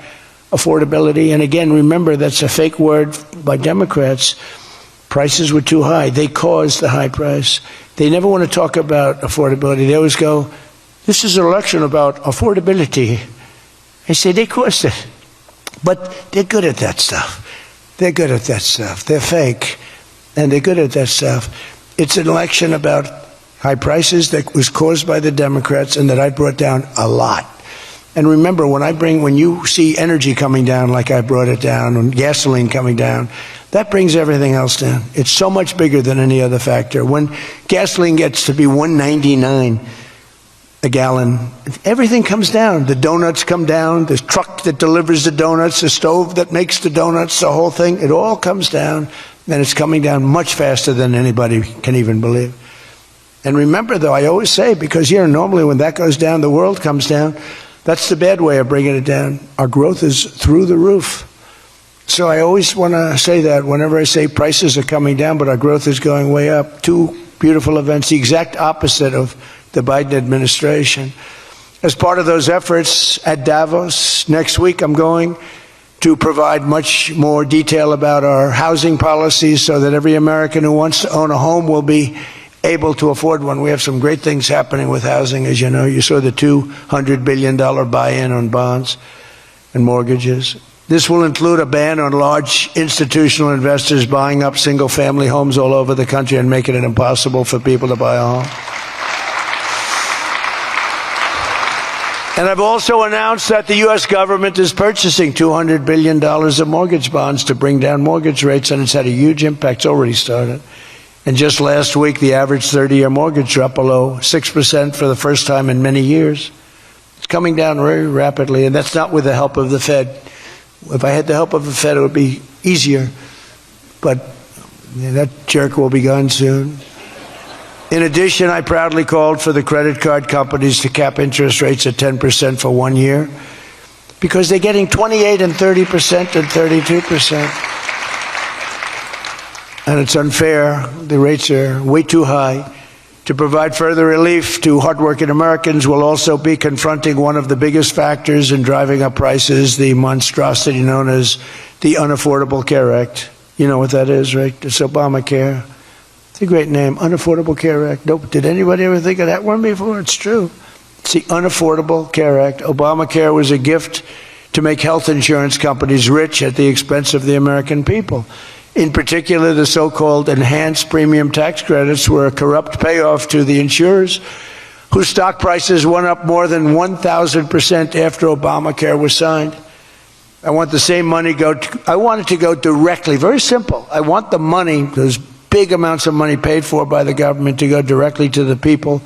affordability. And again, remember, that's a fake word by Democrats. Prices were too high. They caused the high price. They never want to talk about affordability. They always go, this is an election about affordability. I say, they caused it. But they're good at that stuff. They're good at that stuff. They're fake. And they're good at that stuff. It's an election about high prices that was caused by the Democrats and that I brought down a lot. And remember, when you see energy coming down like I brought it down, and gasoline coming down, that brings everything else down. It's so much bigger than any other factor. When gasoline gets to be $1.99 a gallon, everything comes down. The donuts come down, the truck that delivers the donuts, the stove that makes the donuts, the whole thing, it all comes down. And it's coming down much faster than anybody can even believe. And remember, though, I always say, because, you know, normally when that goes down, the world comes down. That's the bad way of bringing it down. Our growth is through the roof. So I always want to say that whenever I say prices are coming down, but our growth is going way up. 2 beautiful events, the exact opposite of the Biden administration. As part of those efforts at Davos, next week I'm going to provide much more detail about our housing policies so that every American who wants to own a home will be able to afford one. We have some great things happening with housing, as you know. You saw the $200 billion buy-in on bonds and mortgages. This will include a ban on large institutional investors buying up single-family homes all over the country and making it impossible for people to buy a home. And I've also announced that the U.S. government is purchasing $200 billion of mortgage bonds to bring down mortgage rates, and it's had a huge impact. It's already started. And just last week, the average 30-year mortgage dropped below 6% for the first time in many years. It's coming down very rapidly, and that's not with the help of the Fed. If I had the help of the Fed, it would be easier. But that jerk will be gone soon. In addition, I proudly called for the credit card companies to cap interest rates at 10% for 1 year, because they're getting 28 and 30% and 32%. And it's unfair. The rates are way too high. To provide further relief to hardworking Americans, we'll also be confronting one of the biggest factors in driving up prices, the monstrosity known as the Unaffordable Care Act. You know what that is, right? It's Obamacare. It's a great name, Unaffordable Care Act. Nope. Did anybody ever think of that one before? It's true. It's the Unaffordable Care Act. Obamacare was a gift to make health insurance companies rich at the expense of the American people. In particular, the so-called enhanced premium tax credits were a corrupt payoff to the insurers, whose stock prices went up more than 1,000% after Obamacare was signed. I want the same money I want it to go directly, very simple. I want the money, those big amounts of money paid for by the government, to go directly to the people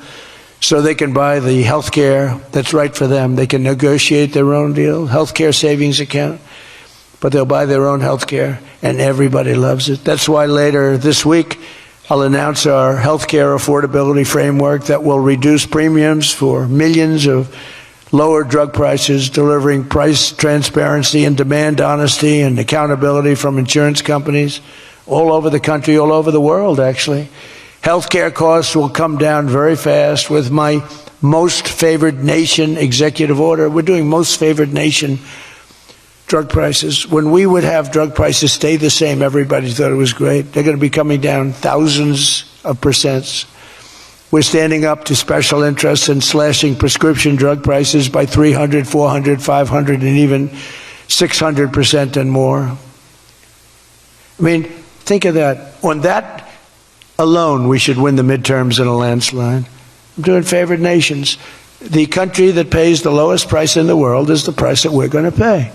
so they can buy the health care that's right for them. They can negotiate their own deal, health care savings account. But they'll buy their own health care, and everybody loves it. That's why later this week, I'll announce our healthcare affordability framework that will reduce premiums for millions of lower drug prices, delivering price transparency and demand honesty and accountability from insurance companies all over the country, all over the world, actually. Healthcare costs will come down very fast with my most favored nation executive order. We're doing most favored nation drug prices. When we would have drug prices stay the same, everybody thought it was great. They're going to be coming down thousands of percents. We're standing up to special interests and slashing prescription drug prices by 300, 400, 500, and even 600% and more. I mean, think of that. On that alone, we should win the midterms in a landslide. I'm doing favored nations. The country that pays the lowest price in the world is the price that we're going to pay.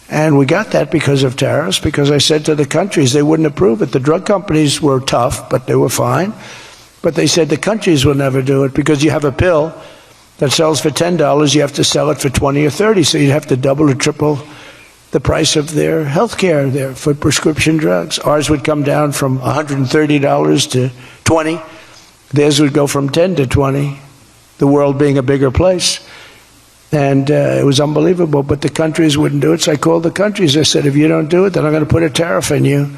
And we got that because of tariffs, because I said to the countries they wouldn't approve it. The drug companies were tough, but they were fine. But they said the countries will never do it because you have a pill that sells for $10, you have to sell it for 20 or 30, so you'd have to double or triple the price of their health care there for prescription drugs. Ours would come down from $130 to $20. Theirs would go from 10 to 20, the world being a bigger place. And it was unbelievable, but the countries wouldn't do it. So I called the countries. I said, if you don't do it, then I'm going to put a tariff on you.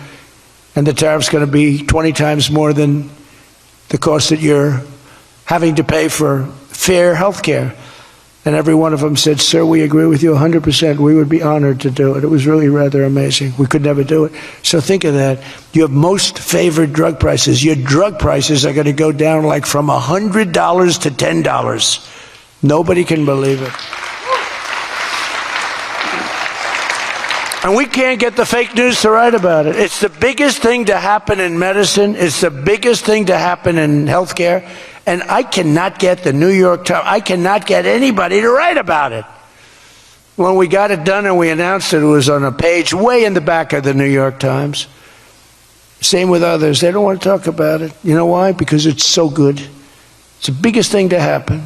And the tariff's going to be 20 times more than the cost that you're having to pay for fair health care. And every one of them said, sir, we agree with you 100%. We would be honored to do it. It was really rather amazing. We could never do it. So think of that. You have most favored drug prices. Your drug prices are going to go down like from $100 to $10. Nobody can believe it. And we can't get the fake news to write about it. It's the biggest thing to happen in medicine. It's the biggest thing to happen in healthcare. And I cannot get the New York Times, I cannot get anybody to write about it. When we got it done and we announced it, it was on a page way in the back of the New York Times. Same with others. They don't want to talk about it. You know why? Because it's so good. It's the biggest thing to happen.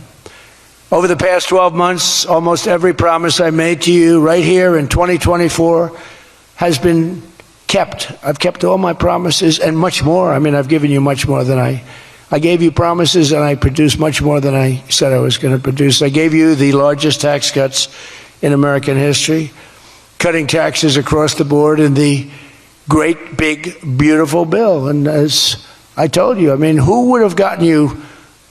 Over the past 12 months, almost every promise I made to you right here in 2024 has been kept. I've kept all my promises and much more. I mean, I've given you much more than I gave you promises, and I produced much more than I said I was going to produce. I gave you the largest tax cuts in American history, cutting taxes across the board in the great, big, beautiful bill. And as I told you, I mean, who would have gotten you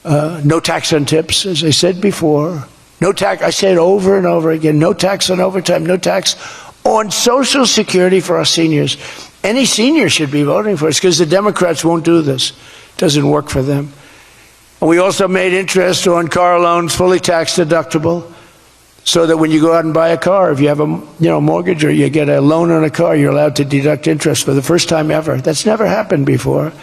no tax on tips, as I said before? No tax, I said over and over again, no tax on overtime, no tax on Social Security for our seniors. Any senior should be voting for us because the Democrats won't do this. Doesn't work for them. And we also made interest on car loans fully tax deductible, so that when you go out and buy a car, if you have a mortgage or you get a loan on a car, you're allowed to deduct interest for the first time ever. That's never happened before.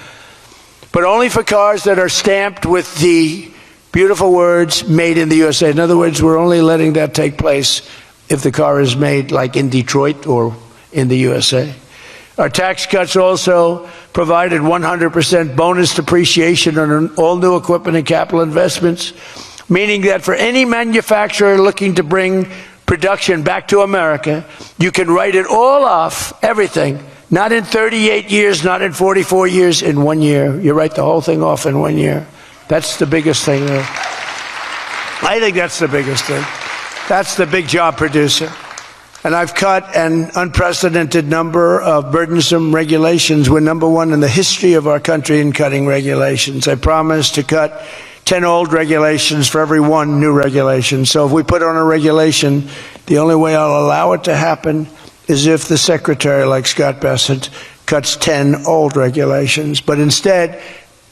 But only for cars that are stamped with the beautiful words "Made in the USA." In other words, we're only letting that take place if the car is made like in Detroit or in the USA. Our tax cuts also provided 100% bonus depreciation on all new equipment and capital investments, meaning that for any manufacturer looking to bring production back to America, you can write it all off, everything, not in 38 years, not in 44 years, in 1 year. You write the whole thing off in 1 year. That's the biggest thing there. I think that's the biggest thing. That's the big job producer. And I've cut an unprecedented number of burdensome regulations. We're number one in the history of our country in cutting regulations. I promised to cut 10 old regulations for every one new regulation. So if we put on a regulation, the only way I'll allow it to happen is if the secretary, like Scott Bessent, cuts 10 old regulations. But instead,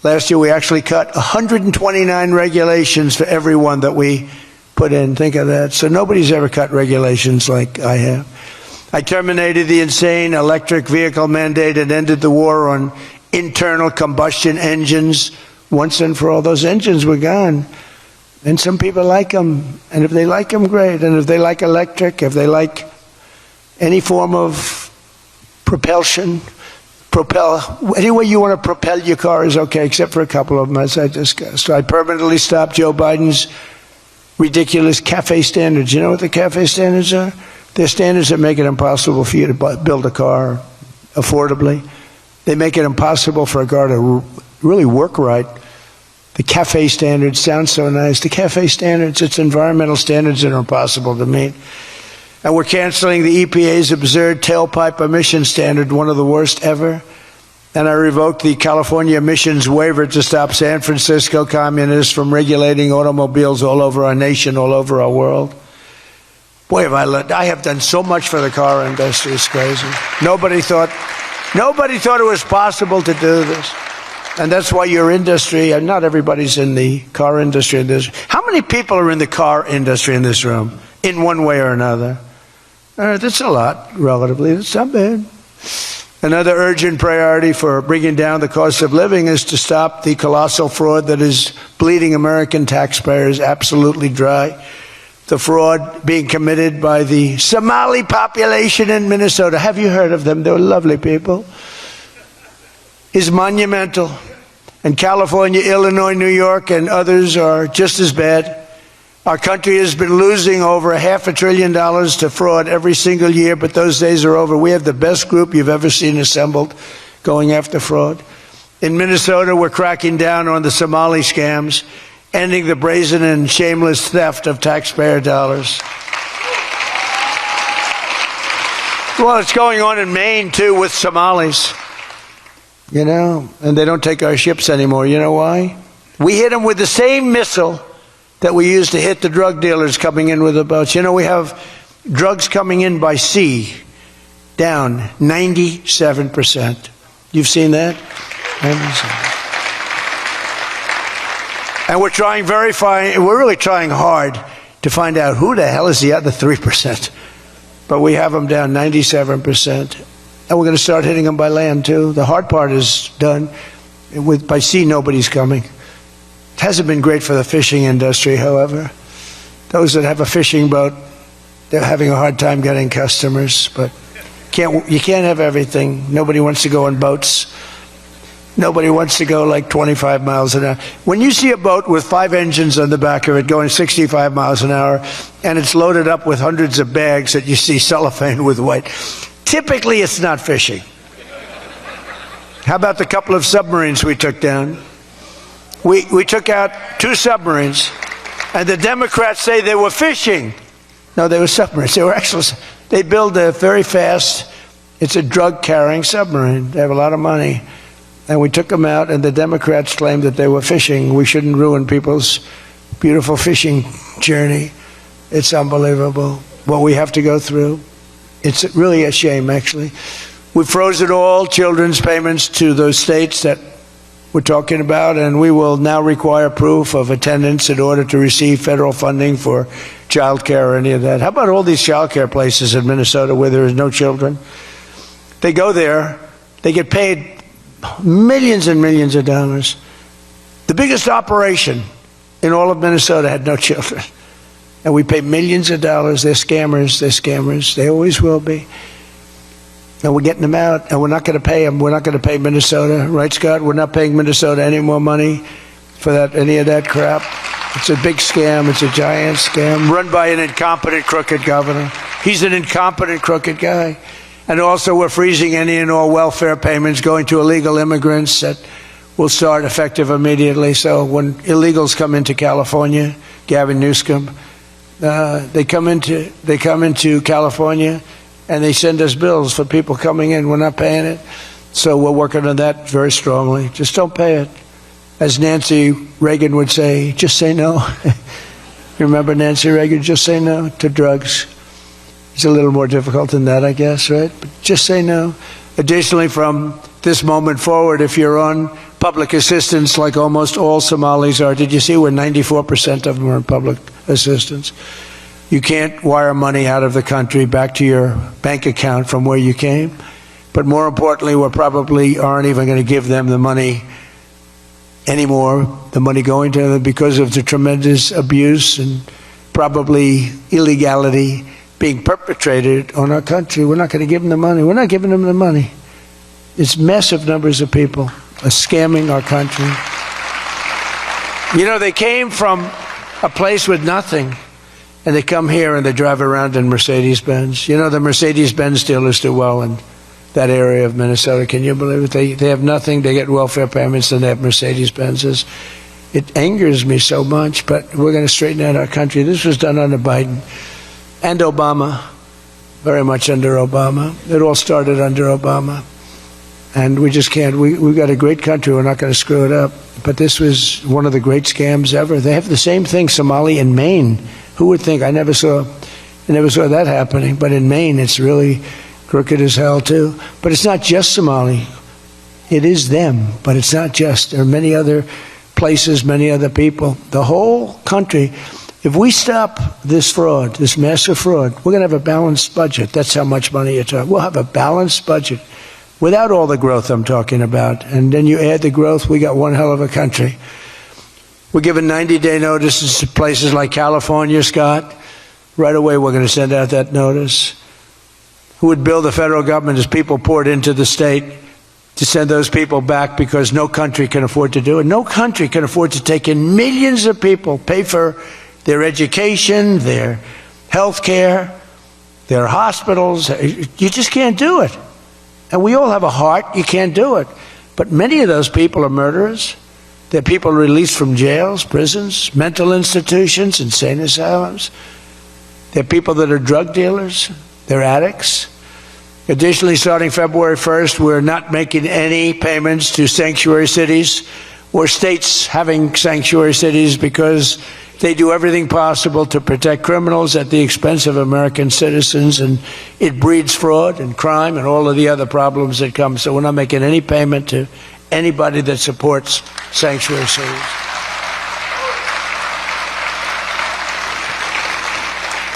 last year we actually cut 129 regulations for every one that we put in. Think of that. So nobody's ever cut regulations like I have. I terminated the insane electric vehicle mandate and ended the war on internal combustion engines once and for all. Those engines were gone. And some people like them. And if they like them, great. And if they like electric, if they like any form of propulsion, any way you want to propel your car is okay, except for a couple of them, as I discussed. So I permanently stopped Joe Biden's ridiculous cafe standards. You know what the cafe standards are? They're standards that make it impossible for you to build a car affordably. They make it impossible for a car to really work right. The CAFE standards sound so nice. The CAFE standards, it's environmental standards that are impossible to meet. And we're canceling the EPA's absurd tailpipe emission standard, one of the worst ever. And I revoked the California emissions waiver to stop San Francisco communists from regulating automobiles all over our nation, all over our world. Boy, have I have done so much for the car industry. It's crazy. Nobody thought it was possible to do this. And that's why your industry, and not everybody's in the car industry in this. How many people are in the car industry in this room, in one way or another? That's a lot, relatively. That's not bad. Another urgent priority for bringing down the cost of living is to stop the colossal fraud that is bleeding American taxpayers absolutely dry. The fraud being committed by the Somali population in Minnesota. Have you heard of them? They're lovely people. Is monumental. And California, Illinois, New York, and others are just as bad. Our country has been losing over $500 billion to fraud every single year, but those days are over. We have the best group you've ever seen assembled going after fraud. In Minnesota, we're cracking down on the Somali scams, ending the brazen and shameless theft of taxpayer dollars. Well, it's going on in Maine, too, with Somalis. You know, and they don't take our ships anymore. You know why? We hit them with the same missile that we used to hit the drug dealers coming in with the boats. You know, we have drugs coming in by sea down 97%. You've seen that? 97%. And we're trying we're really trying hard to find out who the hell is the other 3%. But we have them down 97%. And we're going to start hitting them by land, too. The hard part is done. By sea, nobody's coming. It hasn't been great for the fishing industry, however. Those that have a fishing boat, they're having a hard time getting customers. But you can't have everything. Nobody wants to go on boats. Nobody wants to go like 25 miles an hour. When you see a boat with 5 engines on the back of it going 65 miles an hour, and it's loaded up with hundreds of bags that you see cellophane with white, typically, it's not fishing. How about the couple of submarines we took down? We took out 2 submarines, and the Democrats say they were fishing. No, they were submarines. They build a very fast, it's a drug-carrying submarine. They have a lot of money. And we took them out, and the Democrats claimed that they were fishing. We shouldn't ruin people's beautiful fishing journey. It's unbelievable what we have to go through. It's really a shame, actually. We've frozen all children's payments to those states that we're talking about, and we will now require proof of attendance in order to receive federal funding for child care or any of that. How about all these child care places in Minnesota where there is no children? They go there, they get paid millions and millions of dollars. The biggest operation in all of Minnesota had no children. And we pay millions of dollars. They're scammers. They're scammers. They always will be. And we're getting them out, and we're not going to pay them. We're not going to pay Minnesota. Right, Scott? We're not paying Minnesota any more money for any of that crap. It's a big scam. It's a giant scam run by an incompetent, crooked governor. He's an incompetent, crooked guy. And also, we're freezing any and all welfare payments going to illegal immigrants that will start effective immediately. So when illegals come into California, Gavin Newsom, they come into California, and they send us bills for people coming in. We're not paying it. So we're working on that very strongly. Just don't pay it. As Nancy Reagan would say, just say no. You remember Nancy Reagan? Just say no to drugs. It's a little more difficult than that, I guess, right? But just say no. Additionally, from this moment forward, if you're on public assistance like almost all Somalis are, did you see where 94% of them are on public assistance? You can't wire money out of the country back to your bank account from where you came. But more importantly, we probably aren't even going to give them the money anymore, the money going to them, because of the tremendous abuse and probably illegality being perpetrated on our country. We're not going to give them the money. We're not giving them the money. It's massive numbers of people are scamming our country. You know, they came from a place with nothing, and they come here and they drive around in Mercedes-Benz. You know, the Mercedes-Benz dealers do well in that area of Minnesota. Can you believe it? They have nothing. They get welfare payments and they have Mercedes-Benzes. It angers me so much, but we're going to straighten out our country. This was done under Biden and Obama, very much under Obama. It all started under Obama. And we just can't. We've got a great country. We're not going to screw it up. But this was one of the great scams ever. They have the same thing, Somali in Maine. Who would think? I never saw that happening. But in Maine, it's really crooked as hell too. But it's not just Somali. It is them, but it's not just. There are many other places, many other people. The whole country. If we stop this fraud, this massive fraud, we're going to have a balanced budget. That's how much money you're talking. We'll have a balanced budget without all the growth I'm talking about. And then you add the growth, we got one hell of a country. We're giving 90-day notices to places like California, Scott. Right away, we're going to send out that notice. Who would bill the federal government as people poured into the state to send those people back because no country can afford to do it? No country can afford to take in millions of people, pay for their education, their health care, their hospitals. You just can't do it. And we all have a heart. You can't do it. But many of those people are murderers. They're people released from jails, prisons, mental institutions, insane asylums. They're people that are drug dealers. They're addicts. Additionally, starting February 1st, we're not making any payments to sanctuary cities or states having sanctuary cities because they do everything possible to protect criminals at the expense of American citizens, and it breeds fraud and crime and all of the other problems that come. So we're not making any payment to anybody that supports sanctuary cities.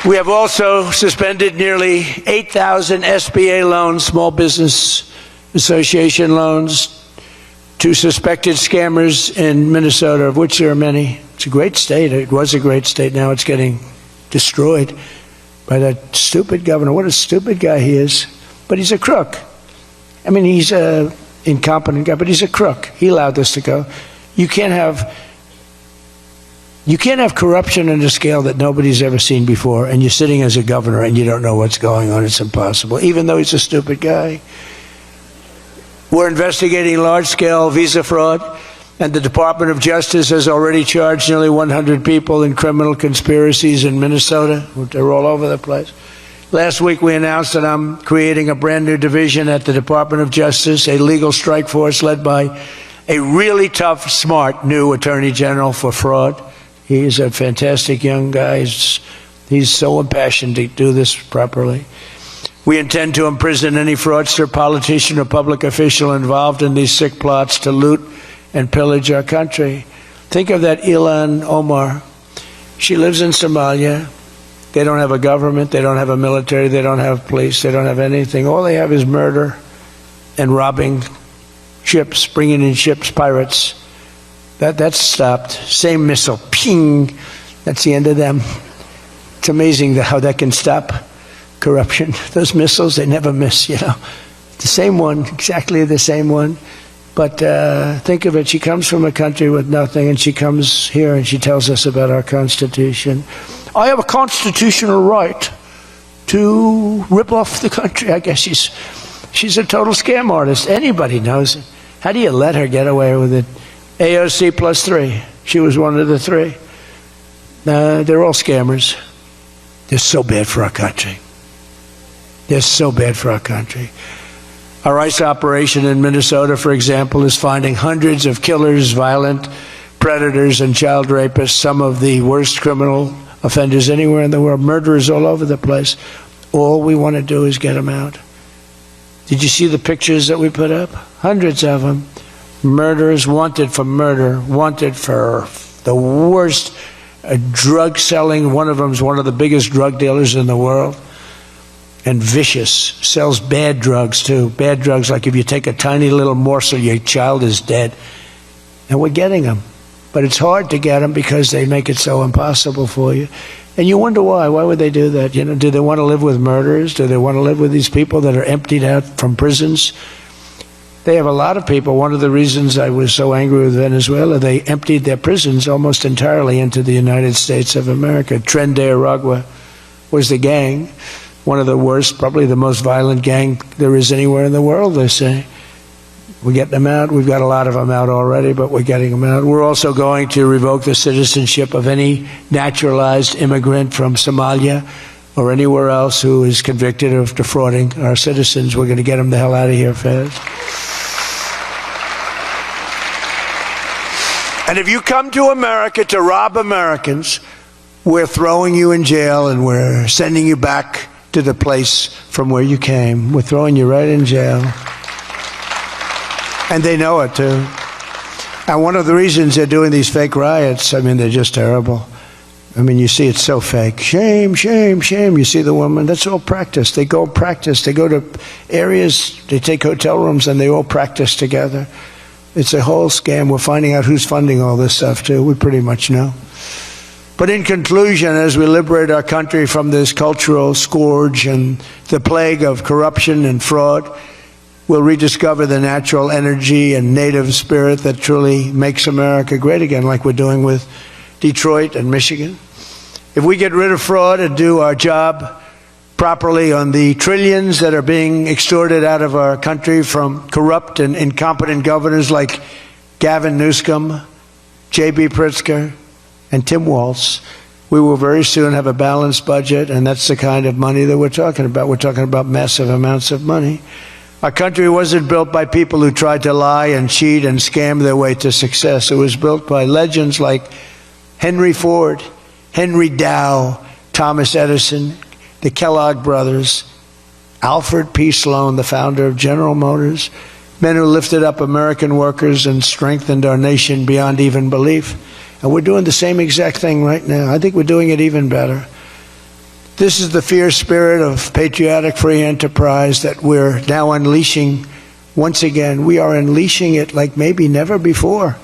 We have also suspended nearly 8,000 SBA loans, Small Business Association loans, to suspected scammers in Minnesota, of which there are many. It's a great state. It was a great state. Now it's getting destroyed by that stupid governor. What a stupid guy he is. But he's a crook. I mean, he's an incompetent guy, but he's a crook. He allowed this to go. You can't have corruption on a scale that nobody's ever seen before, and you're sitting as a governor and you don't know what's going on. It's impossible, even though he's a stupid guy. We're investigating large-scale visa fraud, and the Department of Justice has already charged nearly 100 people in criminal conspiracies in Minnesota. They're all over the place. Last week we announced that I'm creating a brand new division at the Department of Justice, a legal strike force led by a really tough, smart new Attorney General for fraud. He's a fantastic young guy. He's so impassioned to do this properly. We intend to imprison any fraudster, politician, or public official involved in these sick plots to loot and pillage our country. Think of that Ilan Omar. She lives in Somalia. They don't have a government. They don't have a military. They don't have police. They don't have anything. All they have is murder and robbing ships, bringing in ships, pirates. That's stopped. Same missile, ping. That's the end of them. It's amazing how that can stop corruption. Those missiles, they never miss, you know. The same one, exactly the same one. But think of it, she comes from a country with nothing, and she comes here and she tells us about our Constitution. I have a constitutional right to rip off the country. I guess she's a total scam artist. Anybody knows it. How do you let her get away with it? AOC +3. She was one of the three. They're all scammers. They're so bad for our country. They're so bad for our country. Our ICE operation in Minnesota, for example, is finding hundreds of killers, violent predators, and child rapists, some of the worst criminal offenders anywhere in the world, murderers all over the place. All we want to do is get them out. Did you see the pictures that we put up? Hundreds of them. Murderers wanted for murder, wanted for the worst drug selling. One of them is one of the biggest drug dealers in the world. And vicious, sells bad drugs too. Bad drugs, like if you take a tiny little morsel, your child is dead. And we're getting them. But it's hard to get them because they make it so impossible for you. And you wonder why. Why would they do that? You know, do they want to live with murderers? Do they want to live with these people that are emptied out from prisons? They have a lot of people. One of the reasons I was so angry with Venezuela, they emptied their prisons almost entirely into the United States of America. Tren de Aragua was the gang. one of the worst, probably the most violent gang there is anywhere in the world, they say. We're getting them out. We've got a lot of them out already, but we're getting them out. We're also going to revoke the citizenship of any naturalized immigrant from Somalia or anywhere else who is convicted of defrauding our citizens. We're going to get them the hell out of here fast. And if you come to America to rob Americans, we're throwing you in jail and we're sending you back to the place from where you came. We're throwing you right in jail. And they know it, too. And one of the reasons they're doing these fake riots, I mean, they're just terrible. I mean, you see it's so fake. Shame, shame, shame. You see the woman. That's all practice. They go practice. They go to areas, they take hotel rooms, and they all practice together. It's a whole scam. We're finding out who's funding all this stuff, too. We pretty much know. But in conclusion, as we liberate our country from this cultural scourge and the plague of corruption and fraud, we'll rediscover the natural energy and native spirit that truly makes America great again, like we're doing with Detroit and Michigan. If we get rid of fraud and do our job properly on the trillions that are being extorted out of our country from corrupt and incompetent governors like Gavin Newsom, J.B. Pritzker, and Tim Walz, we will very soon have a balanced budget, and that's the kind of money that we're talking about. We're talking about massive amounts of money. Our country wasn't built by people who tried to lie and cheat and scam their way to success. It was built by legends like Henry Ford, Henry Dow, Thomas Edison, the Kellogg brothers, Alfred P. Sloan, the founder of General Motors, men who lifted up American workers and strengthened our nation beyond even belief. And we're doing the same exact thing right now. I think we're doing it even better. This is the fierce spirit of patriotic free enterprise that we're now unleashing once again. We are unleashing it like maybe never before.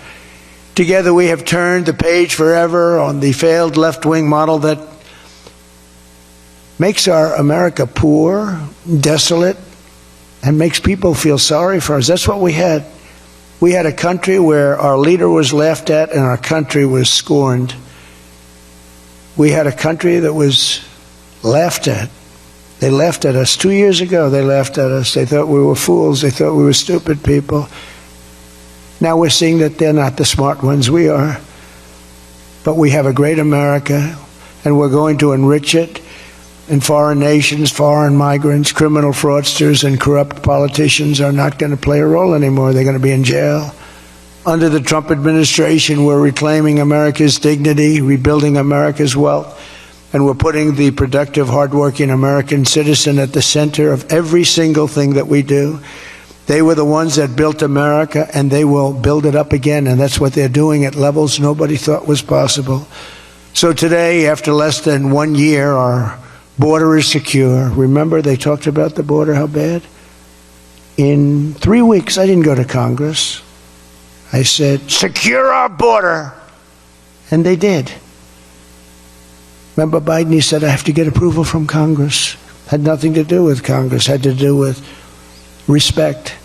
Together we have turned the page forever on the failed left-wing model that makes our America poor, desolate, and makes people feel sorry for us. That's what we had. We had a country where our leader was laughed at and our country was scorned. We had a country that was laughed at. They laughed at us 2 years ago. They laughed at us. They thought we were fools. They thought we were stupid people. Now we're seeing that they're not the smart ones. We are. But we have a great America, and we're going to enrich it. And foreign nations, foreign migrants, criminal fraudsters, and corrupt politicians are not going to play a role anymore. They're going to be in jail. Under the Trump administration, we're reclaiming America's dignity, rebuilding America's wealth. And we're putting the productive, hardworking American citizen at the center of every single thing that we do. They were the ones that built America, and they will build it up again. And that's what they're doing at levels nobody thought was possible. So today, after less than 1 year, our border is secure. Remember, they talked about the border, how bad? In 3 weeks, I didn't go to Congress. I said, secure our border. And they did. Remember Biden, he said, I have to get approval from Congress. Had nothing to do with Congress, had to do with respect.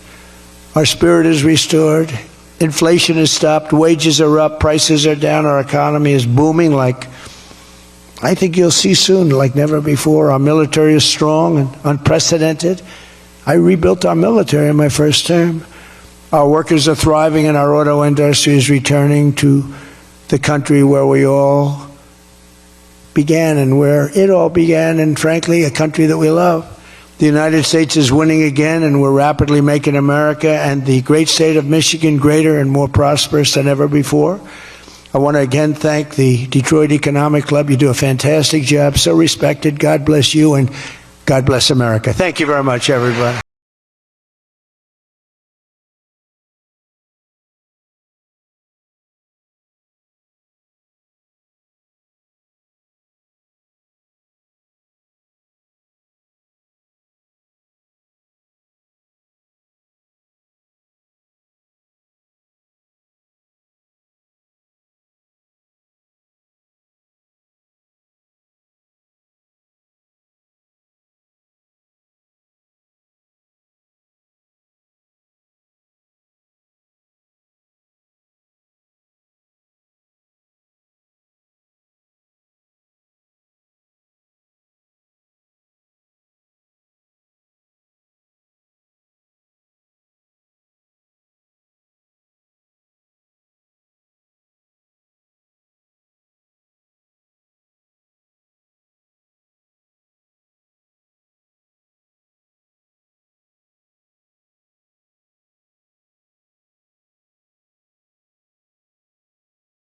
Our spirit is restored. Inflation is stopped. Wages are up. Prices are down. Our economy is booming like I think you'll see soon, like never before. Our military is strong and unprecedented. I rebuilt our military in my first term. Our workers are thriving and our auto industry is returning to the country where we all began and where it all began, and frankly, a country that we love. The United States is winning again, and we're rapidly making America and the great state of Michigan greater and more prosperous than ever before. I want to again thank the Detroit Economic Club. You do a fantastic job, so respected. God bless you, and God bless America. Thank you very much, everybody.